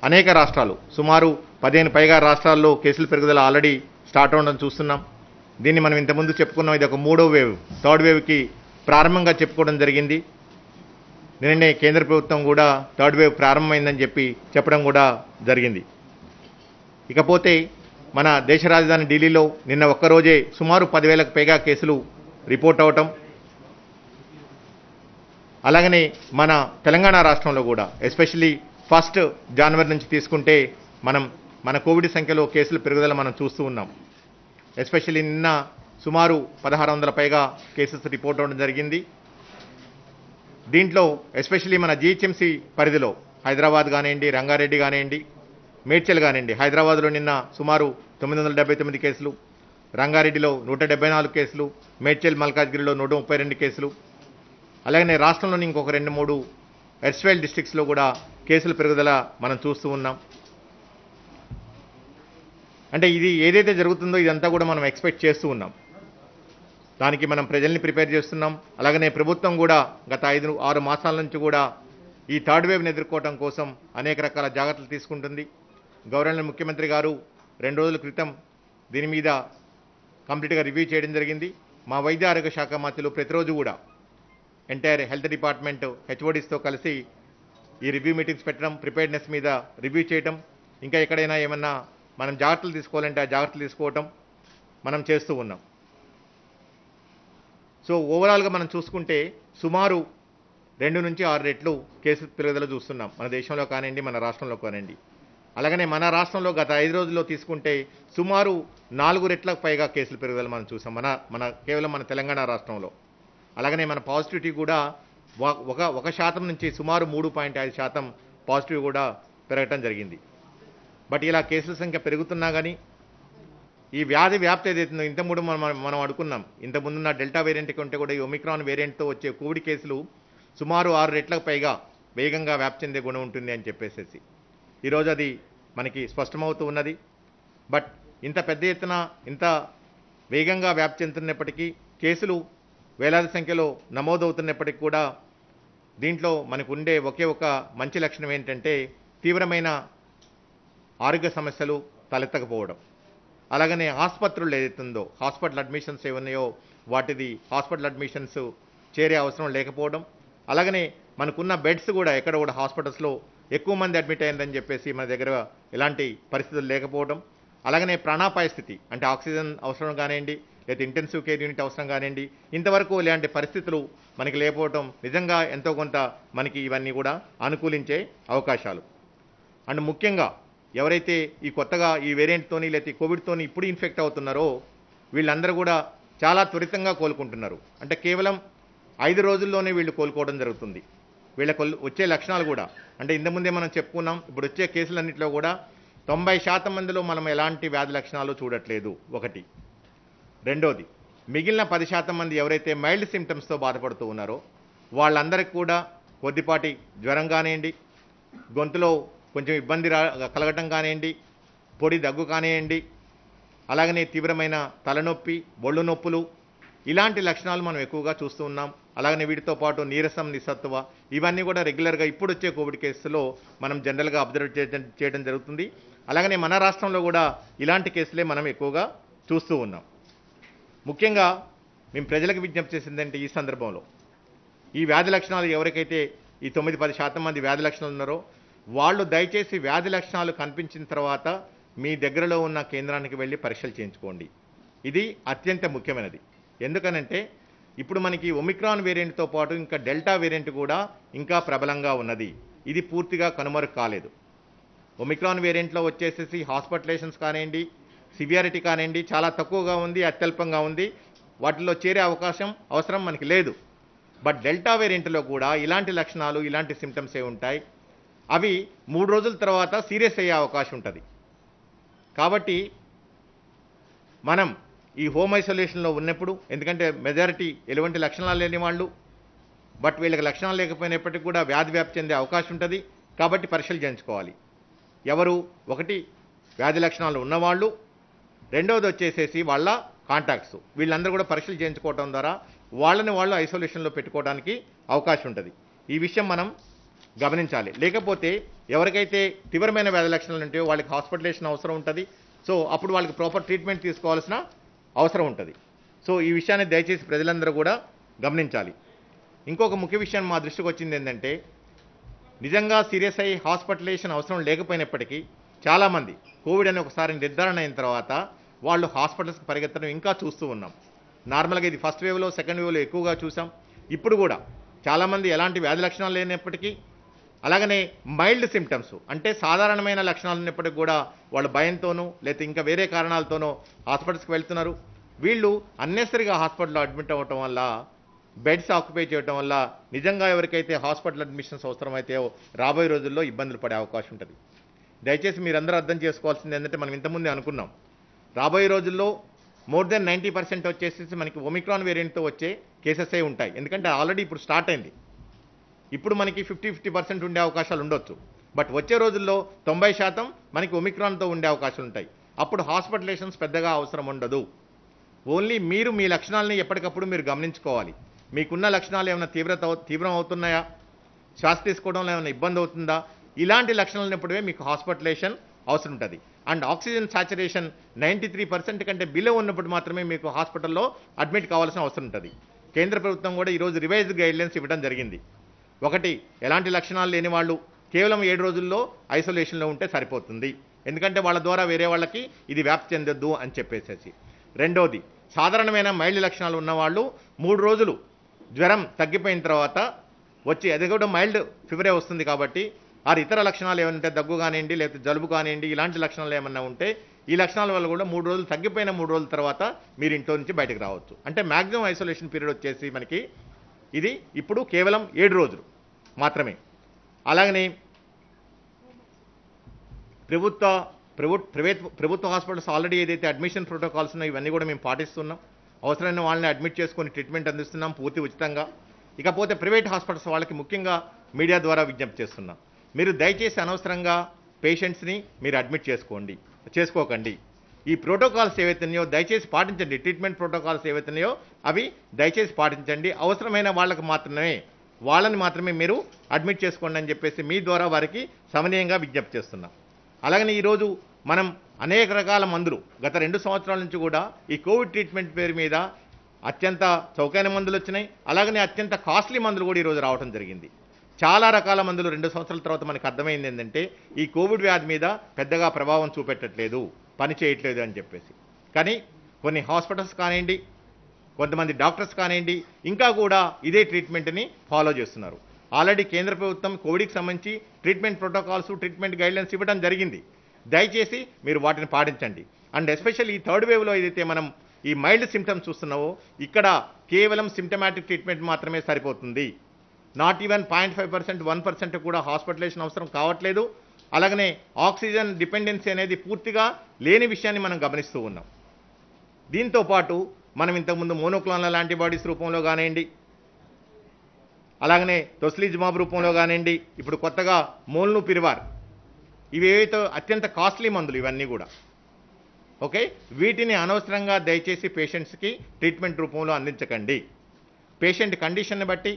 [SPEAKER 1] అనేక రాష్ట్రాలు, సుమారు 15 పైగా రాష్ట్రాల్లో కేసుల పెరుగుదల ఆల్రెడీ స్టార్ట్ అవ్వడం చూస్తున్నాం. దీన్ని మనం ఇంతకుముందు చెప్పుకున్నాం, ఇది ఒక 3వ వేవ్, 3rd వేవ్కి ప్రారంభంగా చెప్పుకోవడం జరిగింది. నిన్ననే కేంద్ర ప్రభుత్వం కూడా 3rd వేవ్ ప్రారంభమైందని చెప్పడం కూడా జరిగింది. ఇకపోతే మన దేశ రాజధాని ఢిల్లీలో నిన్న ఒక్కరోజే సుమారు 10,000కు పైగా కేసులు రిపోర్ట్ అవటం, అలాగనే మన తెలంగాణ రాష్ట్రంలో కూడా ఎస్పెషల్లీ 1 జనవరి నుంచి తీసుకుంటే మన కోవిడ్ సంఖ్యలో కేసుల పెరుగుదల మనం చూస్తూ ఉన్నాం. ఎస్పెషల్లీ నిన్న సుమారు 1,600 పైగా కేసెస్ రిపోర్ట్ అవ్వడం జరిగింది. దీంట్లో ఎస్పెషల్లీ మన జీహెచ్ఎంసీ పరిధిలో హైదరాబాద్ కానివ్వండి, రంగారెడ్డి కానివ్వండి, మేడ్చల్ కానివ్వండి, హైదరాబాద్లో నిన్న సుమారు 979 కేసులు, రంగారెడ్డిలో 174 కేసులు, మేడ్చల్ మల్కాజ్గిరిలో 132 కేసులు, అలాగనే రాష్ట్రంలోని ఇంకొక 2-3 ఎర్స్వైల్ డిస్ట్రిక్ట్స్లో కూడా కేసుల పెరుగుదల మనం చూస్తూ ఉన్నాం. అంటే ఇది ఏదైతే జరుగుతుందో ఇదంతా కూడా మనం ఎక్స్పెక్ట్ చేస్తూ ఉన్నాం. దానికి మనం ప్రజల్ని ప్రిపేర్ చేస్తున్నాం. అలాగనే ప్రభుత్వం కూడా గత 5-6 మాసాల నుంచి కూడా ఈ 3rd వేవ్ని ఎదుర్కోవడం కోసం అనేక రకాల జాగ్రత్తలు తీసుకుంటుంది. గౌరవనీయ ముఖ్యమంత్రి గారు 2 రోజుల క్రితం దీని మీద కంప్లీట్గా రివ్యూ చేయడం జరిగింది. మా వైద్య ఆరోగ్య శాఖ మంత్రులు ప్రతిరోజు కూడా ఎంటైర్ హెల్త్ డిపార్ట్మెంట్ హెచ్ఓడిస్తో కలిసి ఈ రివ్యూ మీటింగ్స్ పెట్టడం, ప్రిపేర్నెస్ మీద రివ్యూ చేయడం, ఇంకా ఎక్కడైనా ఏమన్నా మనం జాగ్రత్తలు తీసుకోవాలంటే ఆ జాగ్రత్తలు తీసుకోవటం మనం చేస్తూ ఉన్నాం. సో ఓవరాల్గా మనం చూసుకుంటే సుమారు 2 నుంచి 6 రెట్లు కేసు పెరుగుదల చూస్తున్నాం మన దేశంలో కానివ్వండి, మన రాష్ట్రంలో కానివ్వండి. అలాగనే మన రాష్ట్రంలో గత 5 రోజుల్లో తీసుకుంటే సుమారు 4 రెట్లకు పైగా కేసులు పెరుగుదల మనం చూసాం కేవలం మన తెలంగాణ రాష్ట్రంలో. అలాగనే మన పాజిటివిటీ కూడా ఒక శాతం నుంచి సుమారు 3.5% పాజిటివ్ కూడా పెరగటం జరిగింది. బట్ ఇలా కేసుల సంఖ్య పెరుగుతున్నా కానీ ఈ వ్యాధి వ్యాప్తి ఏదైతుందో ఇంతకుముందు మనం అనుకున్నాం, ఇంతకుముందున్న డెల్టా వేరియంట్ కంటే కూడా ఈ ఒమిక్రాన్ వేరియంట్తో వచ్చే కోవిడ్ కేసులు సుమారు 6 రెట్లకు పైగా వేగంగా వ్యాప్తి చెందే గుణం ఉంటుంది అని చెప్పేసి ఈరోజు అది మనకి స్పష్టమవుతూ ఉన్నది. బట్ ఇంత పెద్ద ఎత్తున ఇంత వేగంగా వ్యాప్తి చెందుతున్నప్పటికీ కేసులు వేలాది సంఖ్యలో నమోదవుతున్నప్పటికీ కూడా దీంట్లో మనకు ఉండే ఒకే ఒక మంచి లక్షణం ఏంటంటే తీవ్రమైన ఆరోగ్య సమస్యలు తలెత్తకపోవడం. అలాగనే ఆసుపత్రులు ఏదైతుందో హాస్పిటల్ అడ్మిషన్స్ ఏమున్నాయో వాటిది హాస్పిటల్ అడ్మిషన్స్ చేరే అవసరం లేకపోవడం. అలాగనే మనకున్న బెడ్స్ కూడా ఎక్కడ కూడా హాస్పిటల్స్లో ఎక్కువ మంది అడ్మిట్ అయ్యిందని చెప్పేసి మన దగ్గర ఎలాంటి పరిస్థితులు లేకపోవడం. అలాగనే ప్రాణాపాయ స్థితి అంటే ఆక్సిజన్ అవసరం కానివ్వండి, లేదా ఇంటెన్సివ్ కేర్ యూనిట్ అవసరం కానివ్వండి, ఇంతవరకు ఇలాంటి పరిస్థితులు మనకి లేకపోవడం నిజంగా ఎంతో కొంత మనకి ఇవన్నీ కూడా అనుకూలించే అవకాశాలు. అండ్ ముఖ్యంగా ఎవరైతే ఈ కొత్తగా ఈ వేరియంట్తోని లేదా ఈ కోవిడ్తోని ఇప్పుడు ఇన్ఫెక్ట్ అవుతున్నారో వీళ్ళందరూ కూడా చాలా త్వరితంగా కోలుకుంటున్నారు. అంటే కేవలం 5 రోజుల్లోనే వీళ్ళు కోలుకోవడం జరుగుతుంది. వీళ్ళకు వచ్చే లక్షణాలు కూడా అంటే ఇంతకుముందే మనం చెప్పుకున్నాం, ఇప్పుడు వచ్చే కేసులన్నింటిలో కూడా 90% మందిలో మనం ఎలాంటి వ్యాధి లక్షణాలు చూడట్లేదు ఒకటి. రెండోది, మిగిలిన 10% మంది ఎవరైతే మైల్డ్ సిమ్టమ్స్తో బాధపడుతూ ఉన్నారో వాళ్ళందరికీ కూడా కొద్దిపాటి జ్వరం కానివ్వండి, గొంతులో కొంచెం ఇబ్బంది కలగటం కానివ్వండి, పొడి దగ్గు కానివ్వండి, అలాగనే తీవ్రమైన తలనొప్పి, బొళ్ళు నొప్పులు, ఇలాంటి లక్షణాలు మనం ఎక్కువగా చూస్తూ ఉన్నాం. అలాగనే వీటితో పాటు నీరసం, నిస్సత్తువ, ఇవన్నీ కూడా రెగ్యులర్గా ఇప్పుడు వచ్చే కోవిడ్ కేసులో మనం జనరల్గా అబ్జర్వ్ చేయడం జరుగుతుంది. అలాగనే మన రాష్ట్రంలో కూడా ఇలాంటి కేసులే మనం ఎక్కువగా చూస్తూ ఉన్నాం. ముఖ్యంగా మేము ప్రజలకు విజ్ఞప్తి చేసిందంటే ఈ సందర్భంలో ఈ వ్యాధి లక్షణాలు ఎవరికైతే ఈ 9-10% మంది వ్యాధి లక్షణాలు ఉన్నారో వాళ్ళు దయచేసి వ్యాధి లక్షణాలు కనిపించిన తర్వాత మీ దగ్గరలో ఉన్న కేంద్రానికి వెళ్ళి పరీక్షలు చేయించుకోండి. ఇది అత్యంత ముఖ్యమైనది. ఎందుకనంటే ఇప్పుడు మనకి ఒమిక్రాన్ వేరియంట్తో పాటు ఇంకా డెల్టా వేరియంట్ కూడా ఇంకా ప్రబలంగా ఉన్నది. ఇది పూర్తిగా కనుమరుగు కాలేదు. ఒమిక్రాన్ వేరియంట్లో వచ్చేసేసి హాస్పిటలైజేషన్స్ కానివ్వండి, సివియారిటీ కానివ్వండి చాలా తక్కువగా ఉంది, అత్యల్పంగా ఉంది. వాటిలో చేరే అవసరం మనకి లేదు. బట్ డెల్టా వేరియంట్లో కూడా ఇలాంటి లక్షణాలు, ఇలాంటి సిమ్టమ్స్ ఉంటాయి. అవి 3 రోజుల తర్వాత సీరియస్ అయ్యే అవకాశం ఉంటుంది. కాబట్టి మనం ఈ హోమ్ ఐసోలేషన్లో ఉన్నప్పుడు, ఎందుకంటే మెజారిటీ ఎటువంటి లక్షణాలు లేని వాళ్ళు, బట్ వీళ్ళకి లక్షణాలు లేకపోయినప్పటికీ కూడా వ్యాధి వ్యాప్తి చెందే అవకాశం ఉంటుంది. కాబట్టి పరీక్షలు చేయించుకోవాలి. ఎవరు? ఒకటి వ్యాధి లక్షణాలు ఉన్నవాళ్ళు, రెండవది వచ్చేసేసి వాళ్ళ కాంటాక్ట్స్, వీళ్ళందరూ కూడా పరీక్షలు చేయించుకోవడం ద్వారా వాళ్ళు ఐసోలేషన్లో పెట్టుకోవడానికి అవకాశం ఉంటుంది. ఈ విషయం మనం గమనించాలి. లేకపోతే ఎవరికైతే తీవ్రమైన వ్యాధి లక్షణాలు ఉంటాయో వాళ్ళకి హాస్పిటలైజేషన్ అవసరం ఉంటుంది. సో అప్పుడు వాళ్ళకి ప్రాపర్ ట్రీట్మెంట్ తీసుకోవాల్సిన అవసరం ఉంటుంది. సో ఈ విషయాన్ని దయచేసి ప్రజలందరూ కూడా గమనించాలి. ఇంకొక ముఖ్య విషయం మా దృష్టికి వచ్చింది ఏంటంటే నిజంగా సీరియస్ అయ్యి హాస్పిటలైజేషన్ అవసరం లేకపోయినప్పటికీ చాలామంది కోవిడ్ అని ఒకసారి నిర్ధారణ అయిన తర్వాత వాళ్ళు హాస్పిటల్స్కి పరిగెత్తడం ఇంకా చూస్తూ ఉన్నాం. నార్మల్గా ఇది ఫస్ట్ వేవ్లో, సెకండ్ వేవ్లో ఎక్కువగా చూసాం. ఇప్పుడు కూడా చాలామంది ఎలాంటి వ్యాధి లక్షణాలు లేనప్పటికీ, అలాగనే మైల్డ్ సిమ్టమ్స్ అంటే సాధారణమైన లక్షణాలు ఉన్నప్పటికీ కూడా వాళ్ళు భయంతోనూ లేకపోతే ఇంకా వేరే కారణాలతోనూ హాస్పిటల్స్కి వెళ్తున్నారు. వీళ్ళు అన్నెసరిగా హాస్పిటల్లో అడ్మిట్ అవ్వటం వల్ల, బెడ్స్ ఆక్యుపై చేయడం వల్ల నిజంగా ఎవరికైతే హాస్పిటల్ అడ్మిషన్స్ అవసరమైతే రాబోయే రోజుల్లో ఇబ్బందులు పడే అవకాశం ఉంటుంది. దయచేసి మీరందరూ అర్థం చేసుకోవాల్సింది ఏంటంటే మనం ఇంతకుముందే అనుకున్నాం, రాబోయే రోజుల్లో మోర్ దెన్ 90% వచ్చేసి మనకి ఒమిక్రాన్ వేరియంట్తో వచ్చే కేసెస్ ఉంటాయి. ఎందుకంటే ఆల్రెడీ ఇప్పుడు స్టార్ట్ అయింది. ఇప్పుడు మనకి 50% ఉండే అవకాశాలు ఉండొచ్చు. బట్ వచ్చే రోజుల్లో 90% మనకి ఒమిక్రాన్తో ఉండే అవకాశాలు ఉంటాయి. అప్పుడు హాస్పిటలైజేషన్స్ పెద్దగా అవసరం ఉండదు. ఓన్లీ మీరు మీ లక్షణాలని ఎప్పటికప్పుడు మీరు గమనించుకోవాలి. మీకున్న లక్షణాలు ఏమైనా తీవ్రం అవుతున్నాయా, శ్వాస తీసుకోవడంలో ఏమైనా ఇబ్బంది అవుతుందా, ఇలాంటి లక్షణాలు ఉన్నప్పుడే మీకు హాస్పిటలైజేషన్ అవసరం ఉంటుంది. అండ్ ఆక్సిజన్ సాచురేషన్ 93% కంటే బిలో ఉన్నప్పుడు మాత్రమే మీకు హాస్పిటల్లో అడ్మిట్ కావాల్సిన అవసరం ఉంటుంది. కేంద్ర ప్రభుత్వం కూడా ఈరోజు రివైజ్డ్ గైడ్లైన్స్ ఇవ్వడం జరిగింది. ఒకటి, ఎలాంటి లక్షణాలు లేని వాళ్ళు కేవలం 7 రోజుల్లో ఐసోలేషన్లో ఉంటే సరిపోతుంది, ఎందుకంటే వాళ్ళ ద్వారా వేరే వాళ్ళకి ఇది వ్యాప్తి చెందొద్దు అని చెప్పేసేసి. రెండోది, సాధారణమైన మైల్డ్ లక్షణాలు ఉన్నవాళ్ళు 3 రోజులు జ్వరం తగ్గిపోయిన తర్వాత వచ్చి, అది కూడా మైల్డ్ ఫీవరే వస్తుంది కాబట్టి ఆరు ఇతర లక్షణాలు ఏమైనా ఉంటే దగ్గు కానివ్వండి లేకపోతే జలుబు కానివ్వండి ఇలాంటి లక్షణాలు ఏమన్నా ఉంటే ఈ లక్షణాల వల్ల కూడా 3 రోజులు తగ్గిపోయిన 3 రోజుల తర్వాత మీరు ఇంట్లో నుంచి బయటకు రావచ్చు. అంటే మ్యాక్సిమం ఐసోలేషన్ పీరియడ్ వచ్చేసి మనకి ఇది ఇప్పుడు కేవలం 7 రోజులు మాత్రమే. అలాగనే ప్రభుత్వ హాస్పిటల్స్ ఆల్రెడీ ఏదైతే అడ్మిషన్ ప్రోటోకాల్స్ ఉన్నాయో ఇవన్నీ కూడా మేము పాటిస్తున్నాం. అవసరమైన వాళ్ళని అడ్మిట్ చేసుకొని ట్రీట్మెంట్ అందిస్తున్నాం పూర్తి ఉచితంగా. ఇకపోతే ప్రైవేట్ హాస్పిటల్స్ వాళ్ళకి ముఖ్యంగా మీడియా ద్వారా విజ్ఞప్తి చేస్తున్నాం, మీరు దయచేసి అనవసరంగా పేషెంట్స్ని మీరు అడ్మిట్ చేసుకోకండి. ఈ ప్రోటోకాల్స్ ఏవైతున్నాయో దయచేసి పాటించండి. ట్రీట్మెంట్ ప్రోటోకాల్స్ ఏవైతున్నాయో అవి దయచేసి పాటించండి. అవసరమైన వాళ్ళని మాత్రమే మీరు అడ్మిట్ చేసుకోండి అని చెప్పేసి మీ ద్వారా వారికి సమనీయంగా విజ్ఞప్తి చేస్తున్నాం. అలాగనే ఈరోజు మనం అనేక రకాల మందులు గత 2 సంవత్సరాల నుంచి కూడా ఈ కోవిడ్ ట్రీట్మెంట్ పేరు మీద అత్యంత చౌకైన మందులు వచ్చినాయి. అలాగనే అత్యంత కాస్ట్లీ మందులు కూడా ఈరోజు రావడం జరిగింది. చాలా రకాల మందులు 2 సంవత్సరాల తర్వాత మనకు అర్థమైంది ఏంటంటే ఈ కోవిడ్ వ్యాధి మీద పెద్దగా ప్రభావం చూపెట్టట్లేదు, పని చేయట్లేదు అని చెప్పేసి. కానీ కొన్ని హాస్పిటల్స్ కానివ్వండి, కొంతమంది డాక్టర్స్ కానివ్వండి ఇంకా కూడా ఇదే ట్రీట్మెంట్ని ఫాలో చేస్తున్నారు. ఆల్రెడీ కేంద్ర ప్రభుత్వం కోవిడ్కి సంబంధించి ట్రీట్మెంట్ ప్రోటోకాల్స్, ట్రీట్మెంట్ గైడ్లైన్స్ ఇవ్వడం జరిగింది. దయచేసి మీరు వాటిని పాటించండి. అండ్ ఎస్పెషల్లీ ఈ 3rd వేవ్లో ఏదైతే మనం ఈ మైల్డ్ సిమ్టమ్స్ చూస్తున్నావో ఇక్కడ కేవలం సిమ్టమాటిక్ ట్రీట్మెంట్ మాత్రమే సరిపోతుంది. నాట్ ఈవెన్ 0.5%, 1% కూడా హాస్పిటలైజేషన్ అవసరం కావట్లేదు. అలాగనే ఆక్సిజన్ డిపెండెన్సీ అనేది పూర్తిగా లేని విషయాన్ని మనం గమనిస్తూ ఉన్నాం. దీంతోపాటు మనం ఇంతకుముందు మోనోక్లోనల్ యాంటీబాడీస్ రూపంలో కానివ్వండి, అలాగనే టొస్లిజుమాబ్ రూపంలో కానివ్వండి, ఇప్పుడు కొత్తగా మోల్నుపిరివార్, ఇవి ఏవైతే అత్యంత కాస్ట్లీ మందులు ఇవన్నీ కూడా ఓకే, వీటిని అనవసరంగా దయచేసి పేషెంట్స్కి ట్రీట్మెంట్ రూపంలో అందించకండి. పేషెంట్ కండిషన్ని బట్టి,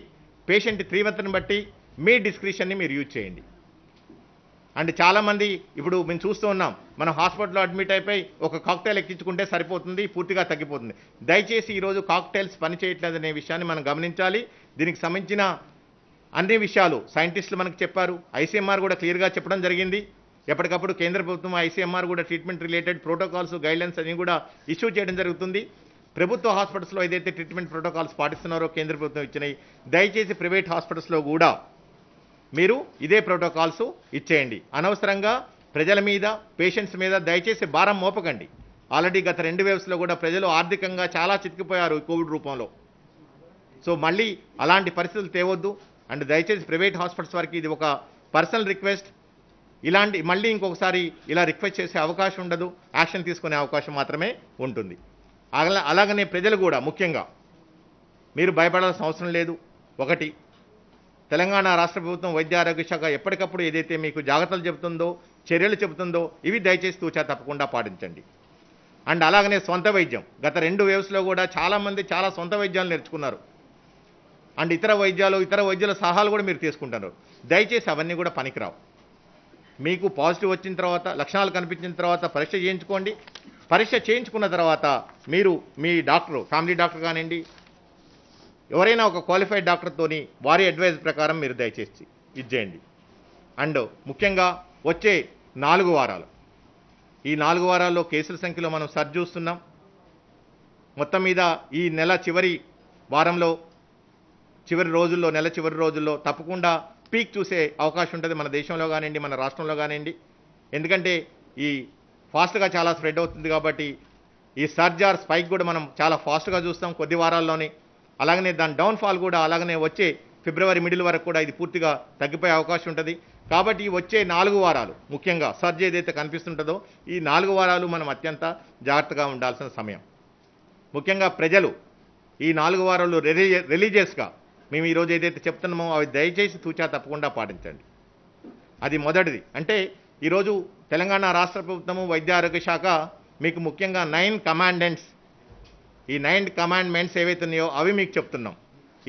[SPEAKER 1] పేషెంట్ తీవ్రతను బట్టి మీ డిస్క్రిషన్ని మీరు యూజ్ చేయండి. అండ్ చాలామంది ఇప్పుడు మేము చూస్తూ ఉన్నాం, మనం హాస్పిటల్లో అడ్మిట్ అయిపోయి ఒక కాక్టైల్ ఎక్కించుకుంటే సరిపోతుంది, పూర్తిగా తగ్గిపోతుంది. దయచేసి ఈరోజు కాక్టైల్స్ పనిచేయట్లేదనే విషయాన్ని మనం గమనించాలి. దీనికి సంబంధించిన అన్ని విషయాలు సైంటిస్టులు మనకు చెప్పారు, ఐసీఎంఆర్ కూడా క్లియర్గా చెప్పడం జరిగింది. ఎప్పటికప్పుడు కేంద్ర ప్రభుత్వం ఐసీఎంఆర్ కూడా ట్రీట్మెంట్ రిలేటెడ్ ప్రోటోకాల్స్, గైడ్లైన్స్ అన్ని కూడా ఇష్యూ చేయడం జరుగుతుంది. ప్రభుత్వ హాస్పిటల్స్లో ఏదైతే ట్రీట్మెంట్ ప్రోటోకాల్స్ పాటిస్తున్నారో కేంద్ర ప్రభుత్వం ఇచ్చినాయి, దయచేసి ప్రైవేట్ హాస్పిటల్స్లో కూడా మీరు ఇదే ప్రోటోకాల్స్ ఇచ్చేయండి. అనవసరంగా ప్రజల మీద, పేషెంట్స్ మీద దయచేసి భారం మోపకండి. ఆల్రెడీ గత 2 వేవ్స్లో కూడా ప్రజలు ఆర్థికంగా చాలా చితికిపోయారు కోవిడ్ రూపంలో. సో మళ్ళీ అలాంటి పరిస్థితులు తేవద్దు. అండ్ దయచేసి ప్రైవేట్ హాస్పిటల్స్ వారికి ఇది ఒక పర్సనల్ రిక్వెస్ట్. ఇలాంటి మళ్ళీ ఇంకొకసారి ఇలా రిక్వెస్ట్ చేసే అవకాశం ఉండదు, యాక్షన్ తీసుకునే అవకాశం మాత్రమే ఉంటుంది. అలాగనే ప్రజలు కూడా ముఖ్యంగా మీరు భయపడాల్సిన అవసరం లేదు. ఒకటి, తెలంగాణ రాష్ట్ర ప్రభుత్వం వైద్య ఆరోగ్య శాఖ ఎప్పటికప్పుడు ఏదైతే మీకు జాగ్రత్తలు చెబుతుందో, చర్యలు చెబుతుందో ఇవి దయచేసి తూచా తప్పకుండా పాటించండి. అండ్ అలాగనే సొంత వైద్యం, గత 2 వేవ్స్లో కూడా చాలామంది చాలా సొంత వైద్యాలు నేర్చుకున్నారు. అండ్ ఇతర వైద్యుల సలహాలు కూడా మీరు తీసుకుంటున్నారు. దయచేసి అవన్నీ కూడా పనికిరావు. మీకు పాజిటివ్ వచ్చిన తర్వాత, లక్షణాలు కనిపించిన తర్వాత పరీక్ష చేయించుకోండి. పరీక్ష చేయించుకున్న తర్వాత మీరు మీ డాక్టర్, ఫ్యామిలీ డాక్టర్ కానివ్వండి, ఎవరైనా ఒక క్వాలిఫైడ్ డాక్టర్తోని వారి అడ్వైజ్ ప్రకారం మీరు దయచేసి ఇచ్చేయండి. అండ్ ముఖ్యంగా వచ్చే 4 వారాలు, ఈ 4 వారాల్లో కేసుల సంఖ్యలో మనం సర్జ్ చూస్తున్నాం. మొత్తం మీద ఈ నెల చివరి వారంలో, నెల చివరి రోజుల్లో తప్పకుండా పీక్ చూసే అవకాశం ఉంటుంది మన దేశంలో కానివ్వండి, మన రాష్ట్రంలో కానివ్వండి. ఎందుకంటే ఈ ఫాస్ట్గా చాలా స్ప్రెడ్ అవుతుంది కాబట్టి ఈ సర్జ్ ఆర్ స్పైక్ కూడా మనం చాలా ఫాస్ట్గా చూస్తాం కొద్ది వారాల్లోనే. అలాగనే దాని డౌన్ఫాల్ కూడా అలాగనే వచ్చే ఫిబ్రవరి మిడిల్ వరకు కూడా ఇది పూర్తిగా తగ్గిపోయే అవకాశం ఉంటుంది. కాబట్టి వచ్చే 4 వారాలు ముఖ్యంగా సర్జ్ ఏదైతే కనిపిస్తుంటుందో ఈ 4 వారాలు మనం అత్యంత జాగ్రత్తగా ఉండాల్సిన సమయం. ముఖ్యంగా ప్రజలు ఈ 4 వారాలు రిలీజియస్గా మేము ఈరోజు ఏదైతే చెప్తున్నామో అవి దయచేసి తూచా తప్పకుండా పాటించండి. అది మొదటిది. అంటే ఈరోజు తెలంగాణ రాష్ట్ర ప్రభుత్వము వైద్య ఆరోగ్య శాఖ మీకు ముఖ్యంగా 9 కమాండెంట్స్, ఈ 9 కమాండ్మెంట్స్ ఏవైతే ఉన్నాయో అవి మీకు చెప్తున్నాం.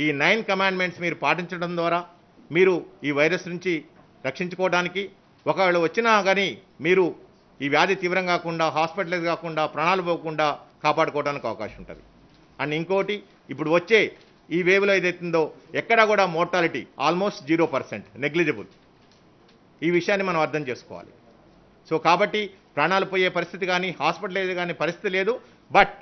[SPEAKER 1] ఈ 9 కమాండ్మెంట్స్ మీరు పాటించడం ద్వారా మీరు ఈ వైరస్ నుంచి రక్షించుకోవడానికి, ఒకవేళ వచ్చినా కానీ మీరు ఈ వ్యాధి తీవ్రం కాకుండా, హాస్పిటలైజ్ కాకుండా, ప్రాణాలు పోకుండా కాపాడుకోవడానికి అవకాశం ఉంటుంది. అండ్ ఇంకోటి, ఇప్పుడు వచ్చే ఈ వేవ్లో ఏదైతుందో ఎక్కడా కూడా మోర్టాలిటీ ఆల్మోస్ట్ 0%, నెగ్లిజిబుల్. ఈ విషయాన్ని మనం అర్థం చేసుకోవాలి. సో కాబట్టి ప్రాణాలు పోయే పరిస్థితి కానీ, హాస్పిటలైజ్ కానీ పరిస్థితి లేదు. బట్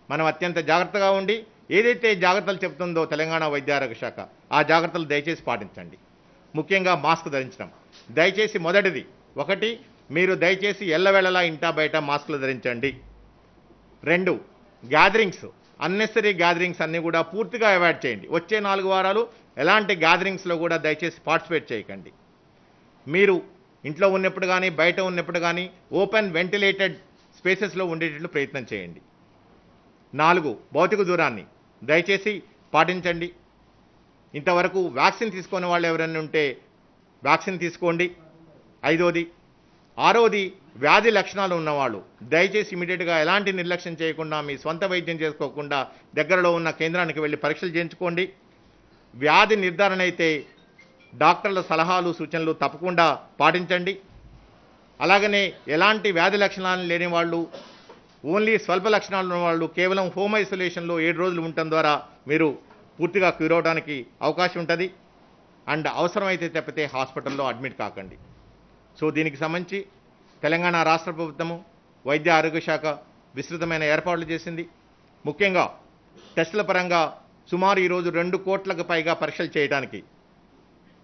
[SPEAKER 1] మనం అత్యంత జాగ్రత్తగా ఉండి ఏదైతే జాగ్రత్తలు చెప్తుందో తెలంగాణ వైద్య ఆరోగ్య శాఖ ఆ జాగ్రత్తలు దయచేసి పాటించండి. ముఖ్యంగా మాస్క్ ధరించడం. దయచేసి మొదటిది ఒకటి, మీరు దయచేసి ఎల్లవేళలా ఇంటా బయట మాస్కులు ధరించండి. 2, గ్యాదరింగ్స్, అన్నెసరీ గ్యాదరింగ్స్ అన్నీ కూడా పూర్తిగా అవాయిడ్ చేయండి. వచ్చే 4 వారాలు ఎలాంటి గ్యాదరింగ్స్లో కూడా దయచేసి పార్టిసిపేట్ చేయకండి. మీరు ఇంట్లో ఉన్నప్పుడు కానీ బయట ఉన్నప్పుడు కానీ ఓపెన్ వెంటిలేటెడ్ స్పేసెస్లో ఉండేటట్లు ప్రయత్నం చేయండి. 4, భౌతిక దూరాన్ని దయచేసి పాటించండి. ఇంతవరకు వ్యాక్సిన్ తీసుకునే వాళ్ళు ఎవరైనా ఉంటే వ్యాక్సిన్ తీసుకోండి. 5వది, 6వది, వ్యాధి లక్షణాలు ఉన్నవాళ్ళు దయచేసి ఇమీడియట్గా ఎలాంటి నిర్లక్ష్యం చేయకుండా మీ సొంత వైద్యం చేసుకోకుండా దగ్గరలో ఉన్న కేంద్రానికి వెళ్ళి పరీక్షలు చేయించుకోండి. వ్యాధి నిర్ధారణ అయితే డాక్టర్ల సలహాలు సూచనలు తప్పకుండా పాటించండి. అలాగనే ఎలాంటి వ్యాధి లక్షణాలు లేని వాళ్ళు, ఓన్లీ స్వల్ప లక్షణాలు ఉన్న వాళ్ళు కేవలం హోమ్ ఐసోలేషన్లో 7 రోజులు ఉండటం ద్వారా మీరు పూర్తిగా క్యూర్ అవడానికి అవకాశం ఉంటుంది. అండ్ అవసరమైతే తప్పితే హాస్పిటల్లో అడ్మిట్ కాకండి. సో దీనికి సంబంధించి తెలంగాణ రాష్ట్ర ప్రభుత్వము వైద్య ఆరోగ్య శాఖ విస్తృతమైన ఏర్పాట్లు చేసింది. ముఖ్యంగా టెస్టుల పరంగా సుమారు ఈరోజు 2 కోట్లకు పైగా పరీక్షలు చేయడానికి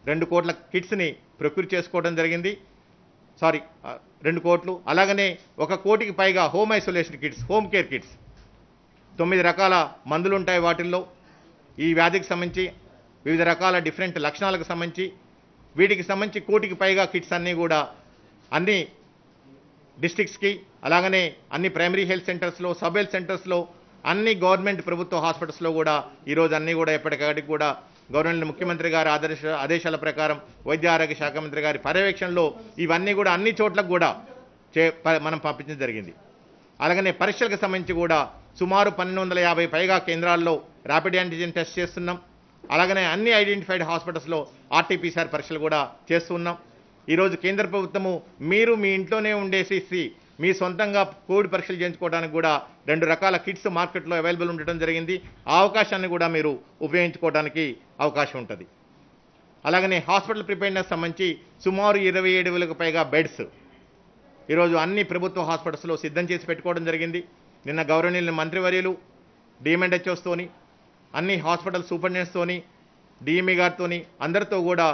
[SPEAKER 1] 2 కోట్ల కిట్స్ని ప్రొక్యూర్ చేసుకోవడం జరిగింది. 2 కోట్లు. అలాగనే 1 కోటికి పైగా home isolation kits, home care kits, 9 రకాల మందులు ఉంటాయి వాటిల్లో. ఈ వ్యాధికి సంబంధించి వివిధ రకాల డిఫరెంట్ లక్షణాలకు సంబంధించి వీటికి సంబంధించి 1 కోటికి పైగా కిట్స్ అన్నీ కూడా అన్ని డిస్ట్రిక్ట్స్కి, అలాగనే అన్ని ప్రైమరీ హెల్త్ సెంటర్స్లో, సబ్ హెల్త్ సెంటర్స్లో, అన్ని గవర్నమెంట్ ప్రభుత్వ హాస్పిటల్స్లో కూడా ఈరోజు అన్నీ కూడా ఎప్పటికక్కడికి కూడా గవర్నమెంట్ ముఖ్యమంత్రి గారి ఆదేశాల ప్రకారం వైద్య ఆరోగ్య శాఖ మంత్రి గారి పర్యవేక్షణలో ఇవన్నీ కూడా అన్ని చోట్లకు కూడా మనం పంపించడం జరిగింది. అలాగనే పరీక్షలకు సంబంధించి కూడా సుమారు 1250 పైగా కేంద్రాల్లో ర్యాపిడ్ యాంటిజెన్ టెస్ట్ చేస్తున్నాం. అలాగనే అన్ని ఐడెంటిఫైడ్ హాస్పిటల్స్లో ఆర్టీపీసీఆర్ పరీక్షలు కూడా చేస్తున్నాం. ఈరోజు కేంద్ర ప్రభుత్వము మీరు మీ ఇంట్లోనే ఉండేసి మీ సొంతంగా కోవిడ్ పరీక్షలు చేయించుకోవడానికి కూడా 2 రకాల కిట్స్ మార్కెట్లో అవైలబుల్ ఉండటం జరిగింది. ఆ అవకాశాన్ని కూడా మీరు ఉపయోగించుకోవడానికి అవకాశం ఉంటుంది. అలాగనే హాస్పిటల్ ప్రిపేర్నెస్ సంబంధించి సుమారు 27,000కు పైగా బెడ్స్ ఈరోజు అన్ని ప్రభుత్వ హాస్పిటల్స్లో సిద్ధం చేసి పెట్టుకోవడం జరిగింది. నిన్న గౌరవనీయులు మంత్రివర్యులు డిఎంఎండ్హెచ్ఓస్తోని, అన్ని హాస్పిటల్ సూపరింటెండెంట్స్తోని, డిఎంఈ గారితోని అందరితో కూడా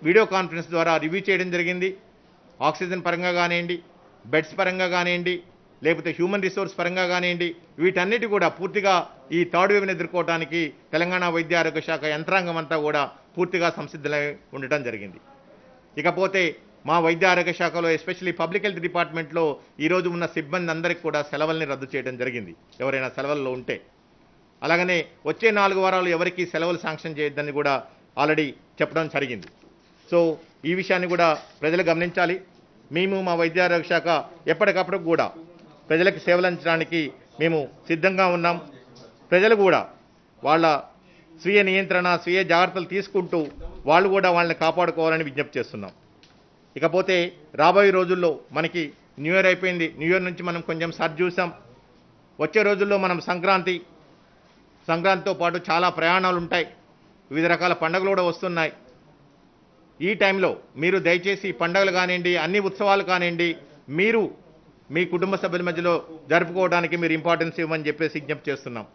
[SPEAKER 1] వీడియో కాన్ఫరెన్స్ ద్వారా రివ్యూ చేయడం జరిగింది. ఆక్సిజన్ పరంగా కానివ్వండి, బెడ్స్ పరంగా కానివ్వండి, లేకపోతే హ్యూమన్ రిసోర్స్ పరంగా కానివ్వండి, వీటన్నిటి కూడా పూర్తిగా ఈ థర్డ్ వేవ్ని ఎదుర్కోవడానికి తెలంగాణ వైద్య ఆరోగ్య శాఖ యంత్రాంగం అంతా కూడా పూర్తిగా సంసిద్ధమై ఉండటం జరిగింది. ఇకపోతే మా వైద్య ఆరోగ్య శాఖలో ఎస్పెషల్లీ పబ్లిక్ హెల్త్ డిపార్ట్మెంట్లో ఈరోజు ఉన్న సిబ్బంది అందరికీ కూడా సెలవుల్ని రద్దు చేయడం జరిగింది, ఎవరైనా సెలవుల్లో ఉంటే. అలాగనే వచ్చే 4 వారాలు ఎవరికి సెలవులు శాంక్షన్ చేయొద్దని కూడా ఆల్రెడీ చెప్పడం జరిగింది. సో ఈ విషయాన్ని కూడా ప్రజలు గమనించాలి. మేము మా వైద్య ఆరోగ్య శాఖ ఎప్పటికప్పుడు కూడా ప్రజలకు సేవలు అందించడానికి మేము సిద్ధంగా ఉన్నాం. ప్రజలు కూడా వాళ్ళ స్వీయ నియంత్రణ, స్వీయ జాగ్రత్తలు తీసుకుంటూ వాళ్ళు కూడా వాళ్ళని కాపాడుకోవాలని విజ్ఞప్తి చేస్తున్నాం. ఇకపోతే రాబోయే రోజుల్లో మనకి న్యూ ఇయర్ అయిపోయింది. న్యూ ఇయర్ నుంచి మనం కొంచెం సర్ది చూసాం. వచ్చే రోజుల్లో మనం సంక్రాంతితో పాటు చాలా ప్రయాణాలు ఉంటాయి, వివిధ రకాల పండుగలు కూడా వస్తున్నాయి. ఈ టైంలో మీరు దయచేసి పండుగలు కానివ్వండి, అన్ని ఉత్సవాలు కానివ్వండి, మీరు మీ కుటుంబ సభ్యుల మధ్యలో జరుపుకోవడానికి మీరు ఇంపార్టెన్స్ ఇవ్వమని చెప్పేసి విజ్ఞప్తి చేస్తున్నాం.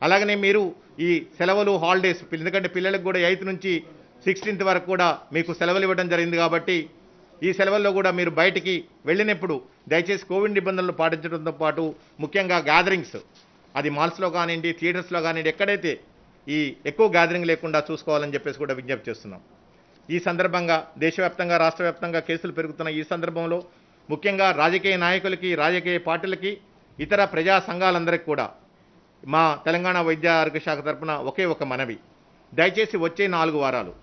[SPEAKER 1] అలాగనే మీరు ఈ సెలవులు, హాలిడేస్, ఎందుకంటే పిల్లలకు కూడా 8th నుంచి 16th వరకు కూడా మీకు సెలవులు ఇవ్వడం జరిగింది కాబట్టి ఈ సెలవుల్లో కూడా మీరు బయటికి వెళ్ళినప్పుడు దయచేసి కోవిడ్ నిబంధనలు పాటించడంతో పాటు ముఖ్యంగా గ్యాదరింగ్స్, అది మాల్స్లో కానివ్వండి, థియేటర్స్లో కానివ్వండి, ఎక్కడైతే ఈ ఎక్కువ గ్యాదరింగ్ లేకుండా చూసుకోవాలని చెప్పేసి కూడా విజ్ఞప్తి చేస్తున్నాం. ఈ సందర్భంగా దేశవ్యాప్తంగా, రాష్ట్ర వ్యాప్తంగా కేసులు పెరుగుతున్న ఈ సందర్భంలో ముఖ్యంగా రాజకీయ నాయకులకి, రాజకీయ పార్టీలకి, ఇతర ప్రజా సంఘాలందరికీ కూడా మా తెలంగాణ వైద్య ఆరోగ్య శాఖ తరఫున ఒకే ఒక మనవి, దయచేసి వచ్చే 4 వారాలు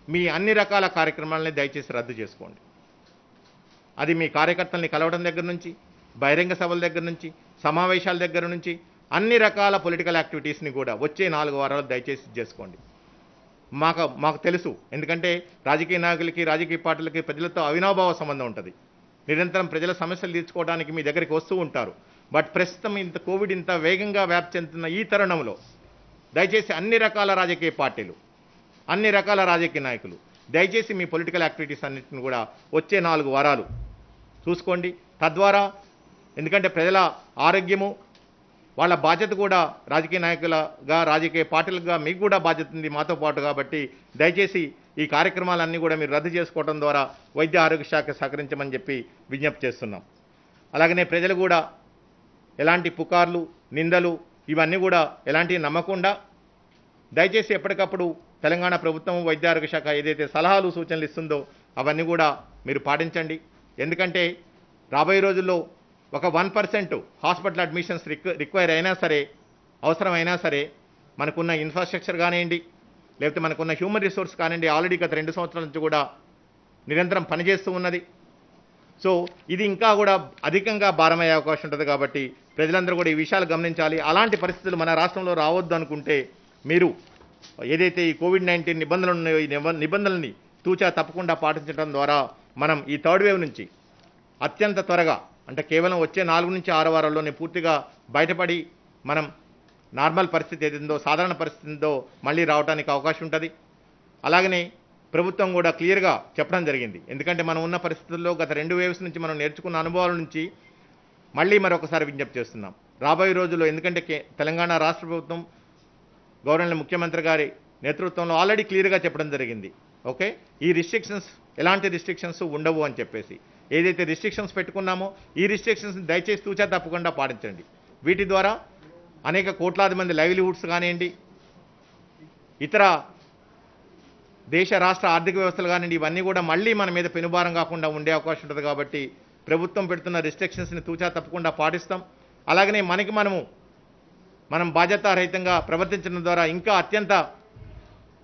[SPEAKER 1] మీ అన్ని రకాల కార్యక్రమాలని దయచేసి రద్దు చేసుకోండి. అది మీ కార్యకర్తల్ని కలవడం దగ్గర నుంచి, బహిరంగ సభల దగ్గర నుంచి, సమావేశాల దగ్గర నుంచి అన్ని రకాల పొలిటికల్ యాక్టివిటీస్ని కూడా వచ్చే 4 వారాలు దయచేసి చేసుకోండి. మాకు తెలుసు, ఎందుకంటే రాజకీయ నాయకులకి, రాజకీయ పార్టీలకి ప్రజలతో అవినాభావ సంబంధం ఉంటుంది. నిరంతరం ప్రజల సమస్యలు తీర్చుకోవడానికి మీ దగ్గరికి వస్తూ ఉంటారు. బట్ ప్రస్తుతం కోవిడ్ ఇంత వేగంగా వ్యాప్తి చెందుతున్న ఈ తరుణంలో దయచేసి అన్ని రకాల రాజకీయ పార్టీలు, అన్ని రకాల రాజకీయ నాయకులు దయచేసి మీ పొలిటికల్ యాక్టివిటీస్ అన్నింటిని కూడా వచ్చే 4 వారాలు చూసుకోండి. తద్వారా ఎందుకంటే ప్రజల ఆరోగ్యము, వాళ్ళ బాధ్యత కూడా రాజకీయ నాయకులుగా రాజకీయ పార్టీలుగా మీకు కూడా బాధ్యత ఉంది మాతో పాటు. కాబట్టి దయచేసి ఈ కార్యక్రమాలన్నీ కూడా మీరు రద్దు చేసుకోవడం ద్వారా వైద్య ఆరోగ్య శాఖ సహకరించమని చెప్పి విజ్ఞప్తి చేస్తున్నాం. అలాగనే ప్రజలు కూడా ఎలాంటి పుకార్లు నిందలు ఇవన్నీ కూడా ఎలాంటివి నమ్మకుండా దయచేసి ఎప్పటికప్పుడు తెలంగాణ ప్రభుత్వం వైద్య ఆరోగ్య శాఖ ఏదైతే సలహాలు సూచనలు ఇస్తుందో అవన్నీ కూడా మీరు పాటించండి. ఎందుకంటే రాబోయే రోజుల్లో ఒక 1% హాస్పిటల్ అడ్మిషన్స్ రిక్వైర్ అయినా సరే, అవసరమైనా సరే, మనకున్న ఇన్ఫ్రాస్ట్రక్చర్ కానివ్వండి, లేకపోతే మనకున్న హ్యూమన్ రిసోర్స్ కానివ్వండి, ఆల్రెడీ గత 2 సంవత్సరాల నుంచి కూడా నిరంతరం పనిచేస్తూ ఉన్నది. సో ఇది ఇంకా కూడా అధికంగా భారమయ్యే అవకాశం ఉంటుంది. కాబట్టి ప్రజలందరూ కూడా ఈ విషయాలు గమనించాలి. అలాంటి పరిస్థితులు మన రాష్ట్రంలో రావద్దు అనుకుంటే మీరు ఏదైతే ఈ కోవిడ్-19 నిబంధనలు ఉన్నాయో ఈ నిబంధనల్ని తూచా తప్పకుండా పాటించడం ద్వారా మనం ఈ థర్డ్ వేవ్ నుంచి అత్యంత త్వరగా, అంటే కేవలం వచ్చే 4 నుంచి 6 వారాల్లోనే పూర్తిగా బయటపడి మనం నార్మల్ పరిస్థితి ఏదిందో, సాధారణ పరిస్థితి ఉందో మళ్ళీ రావడానికి అవకాశం ఉంటుంది. అలాగనే ప్రభుత్వం కూడా క్లియర్గా చెప్పడం జరిగింది. ఎందుకంటే మనం ఉన్న పరిస్థితుల్లో గత 2 వేవ్స్ నుంచి మనం నేర్చుకున్న అనుభవాల నుంచి మళ్ళీ మరొకసారి విజ్ఞప్తి చేస్తున్నాం. రాబోయే రోజుల్లో ఎందుకంటే తెలంగాణ రాష్ట్ర ప్రభుత్వం గవర్నర్ ముఖ్యమంత్రి గారి నేతృత్వంలో ఆల్రెడీ క్లియర్గా చెప్పడం జరిగింది. ఓకే, ఈ రిస్ట్రిక్షన్స్ ఎలాంటి రిస్ట్రిక్షన్స్ ఉండవు అని చెప్పేసి ఏదైతే రిస్ట్రిక్షన్స్ పెట్టుకున్నామో ఈ రిస్ట్రిక్షన్స్ దయచేసి తూచా తప్పకుండా పాటించండి. వీటి ద్వారా అనేక కోట్లాది మంది లైవ్లీహుడ్స్ కానివ్వండి, ఇతర దేశ రాష్ట్ర ఆర్థిక వ్యవస్థలు కానివ్వండి, ఇవన్నీ కూడా మళ్ళీ మన మీద పెనుభారం కాకుండా ఉండే అవకాశం ఉంటుంది. కాబట్టి ప్రభుత్వం పెడుతున్న రిస్ట్రిక్షన్స్ని తూచా తప్పకుండా పాటిస్తాం. అలాగనే మనం బాధ్యతారహితంగా ప్రవర్తించడం ద్వారా ఇంకా అత్యంత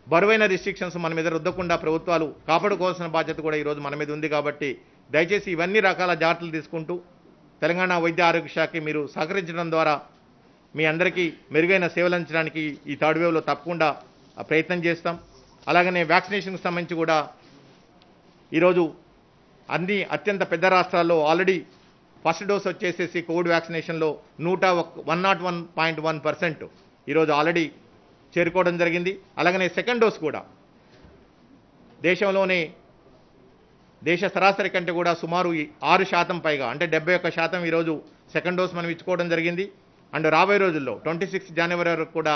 [SPEAKER 1] బరువైన రిస్ట్రిక్షన్స్ మన మీద రుద్దకుండా ప్రభుత్వాలు కాపాడుకోవాల్సిన బాధ్యత కూడా ఈరోజు మన మీద ఉంది. కాబట్టి దయచేసి ఇవన్నీ రకాల జాగ్రత్తలు తీసుకుంటూ తెలంగాణ వైద్య ఆరోగ్య శాఖకి మీరు సహకరించడం ద్వారా మీ అందరికీ మెరుగైన సేవలు అందించడానికి ఈ థర్డ్ వేవ్లో తప్పకుండా ప్రయత్నం చేస్తాం. అలాగనే వ్యాక్సినేషన్కి సంబంధించి కూడా ఈరోజు అన్ని అత్యంత పెద్ద రాష్ట్రాల్లో ఆల్రెడీ ఫస్ట్ డోస్ వచ్చేసేసి కోవిడ్ వ్యాక్సినేషన్లో 101.1% ఈరోజు ఆల్రెడీ చేరుకోవడం జరిగింది. అలాగనే సెకండ్ డోస్ కూడా దేశ సరాసరి కంటే కూడా సుమారు 6% పైగా, అంటే 71% ఈరోజు సెకండ్ డోస్ మనం ఇచ్చుకోవడం జరిగింది. అండ్ రాబోయే రోజుల్లో 26 జనవరి వరకు కూడా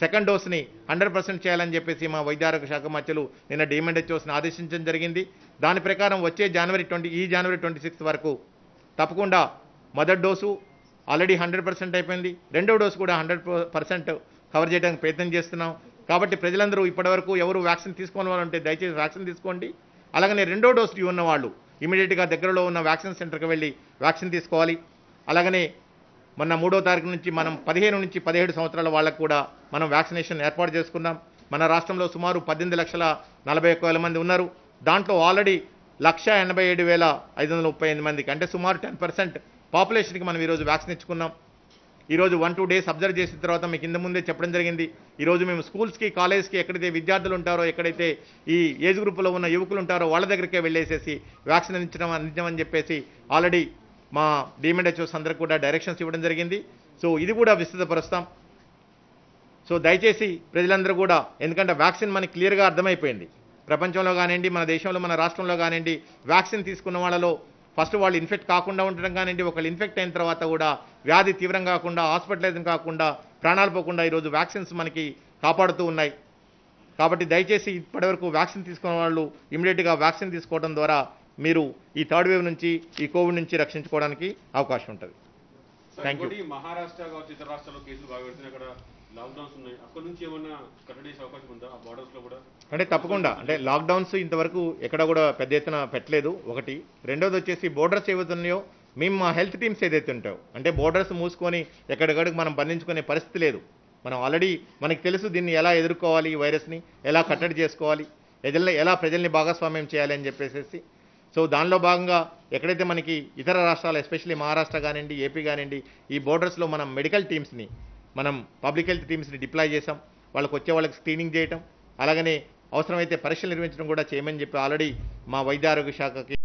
[SPEAKER 1] సెకండ్ డోస్ని 100% చేయాలని చెప్పేసి మా వైద్య ఆరోగ్య శాఖ మధ్యలో నిన్న డిఎంఎండ్హెచ్ఓస్ని ఆదేశించడం జరిగింది. దాని ప్రకారం వచ్చే జనవరి 26 వరకు తప్పకుండా మొదటి డోసు ఆల్రెడీ 100% అయిపోయింది, రెండవ డోసు కూడా 100% కవర్ చేయడానికి ప్రయత్నం చేస్తున్నాం. కాబట్టి ప్రజలందరూ ఇప్పటివరకు ఎవరు వ్యాక్సిన్ తీసుకోని వాళ్ళు ఉంటే దయచేసి వ్యాక్సిన్ తీసుకోండి. అలాగనే రెండో డోస్ ఉన్న వాళ్ళు ఇమీడియట్గా దగ్గరలో ఉన్న వ్యాక్సిన్ సెంటర్కి వెళ్ళి వ్యాక్సిన్ తీసుకోవాలి. అలాగనే మొన్న 3వ తారీఖు నుంచి మనం 15 నుంచి 17 సంవత్సరాల వాళ్ళకు కూడా మనం వ్యాక్సినేషన్ ఏర్పాటు చేసుకున్నాం. మన రాష్ట్రంలో సుమారు 18,41,000 మంది ఉన్నారు. దాంట్లో ఆల్రెడీ 1,87,538 మందికి, అంటే సుమారు 10% పాపులేషన్కి మనం ఈరోజు వ్యాక్సిన్ ఇచ్చుకున్నాం. ఈరోజు 1-2 డేస్ అబ్జర్వ్ చేసిన తర్వాత మీకు కింద ముందే చెప్పడం జరిగింది. ఈరోజు మేము స్కూల్స్కి, కాలేజ్కి ఎక్కడైతే విద్యార్థులు ఉంటారో, ఎక్కడైతే ఈ ఏజ్ గ్రూప్లో ఉన్న యువకులు ఉంటారో వాళ్ళ దగ్గరికే వెళ్ళేసేసి వ్యాక్సిన్ అందించమని చెప్పేసి ఆల్రెడీ మా డిఎంఎండ్హెచ్ఓస్ అందరికి కూడా డైరెక్షన్స్ ఇవ్వడం జరిగింది. సో ఇది కూడా విస్తృతపరుస్తాం. సో దయచేసి ప్రజలందరూ కూడా, ఎందుకంటే వ్యాక్సిన్ మనకి క్లియర్గా అర్థమైపోయింది. ప్రపంచంలో కానివ్వండి, మన దేశంలో, మన రాష్ట్రంలో కానివ్వండి, వ్యాక్సిన్ తీసుకున్న వాళ్ళలో ఫస్ట్ వాళ్ళు ఇన్ఫెక్ట్ కాకుండా ఉండడం కానివ్వండి, ఒకళ్ళు ఇన్ఫెక్ట్ అయిన తర్వాత కూడా వ్యాధి తీవ్రం కాకుండా, హాస్పిటలైజేషన్ కాకుండా, ప్రాణాలు పోకుండా ఈరోజు వ్యాక్సిన్స్ మనకి కాపాడుతూ ఉన్నాయి. కాబట్టి దయచేసి ఇప్పటివరకు వ్యాక్సిన్ తీసుకున్న వాళ్ళు ఇమీడియట్గా వ్యాక్సిన్ తీసుకోవడం ద్వారా మీరు ఈ థర్డ్ వేవ్ నుంచి, ఈ కోవిడ్ నుంచి రక్షించుకోవడానికి అవకాశం ఉంటుంది. Thank you.
[SPEAKER 2] మహారాష్ట్ర కావచ్చు, ఇతర రాష్ట్రాల్లో కేసులు బాగా పెడుతున్నాయి, అక్కడ లాక్డౌన్స్ ఉన్నాయి. అక్కడ నుంచి ఏమన్నా కట్టడి చేసే అవకాశం ఉందా ఆ బార్డర్స్లో కూడా?
[SPEAKER 1] అంటే తప్పకుండా, అంటే లాక్డౌన్స్ ఇంతవరకు ఎక్కడ కూడా పెద్ద ఎత్తున పెట్టలేదు ఒకటి. రెండోది వచ్చేసి బోర్డర్స్ ఏవైతున్నాయో మేము మా హెల్త్ టీమ్స్ ఏదైతే ఉంటాయో, అంటే బోర్డర్స్ మూసుకొని ఎక్కడికడికి మనం బంధించుకునే పరిస్థితి లేదు. మనం ఆల్రెడీ మనకి తెలుసు దీన్ని ఎలా ఎదుర్కోవాలి, ఈ వైరస్ని ఎలా కట్టడి చేసుకోవాలి, ఎలా ప్రజల్ని భాగస్వామ్యం చేయాలి అని చెప్పేసి. సో దానిలో భాగంగా ఎక్కడైతే మనకి ఇతర రాష్ట్రాలు, ఎస్పెషల్లీ మహారాష్ట్ర కానివ్వండి, ఏపీ కానివ్వండి, ఈ బోర్డర్స్లో మనం మెడికల్ టీమ్స్ని, మనం పబ్లిక్ హెల్త్ టీమ్స్ని డిప్లాయ్ చేసాం. వాళ్ళకి స్క్రీనింగ్ చేయటం, అలాగనే అవసరమైతే పరీక్షలు నిర్వహించడం కూడా చేయమని చెప్పి ఆల్రెడీ మా వైద్య ఆరోగ్య శాఖకి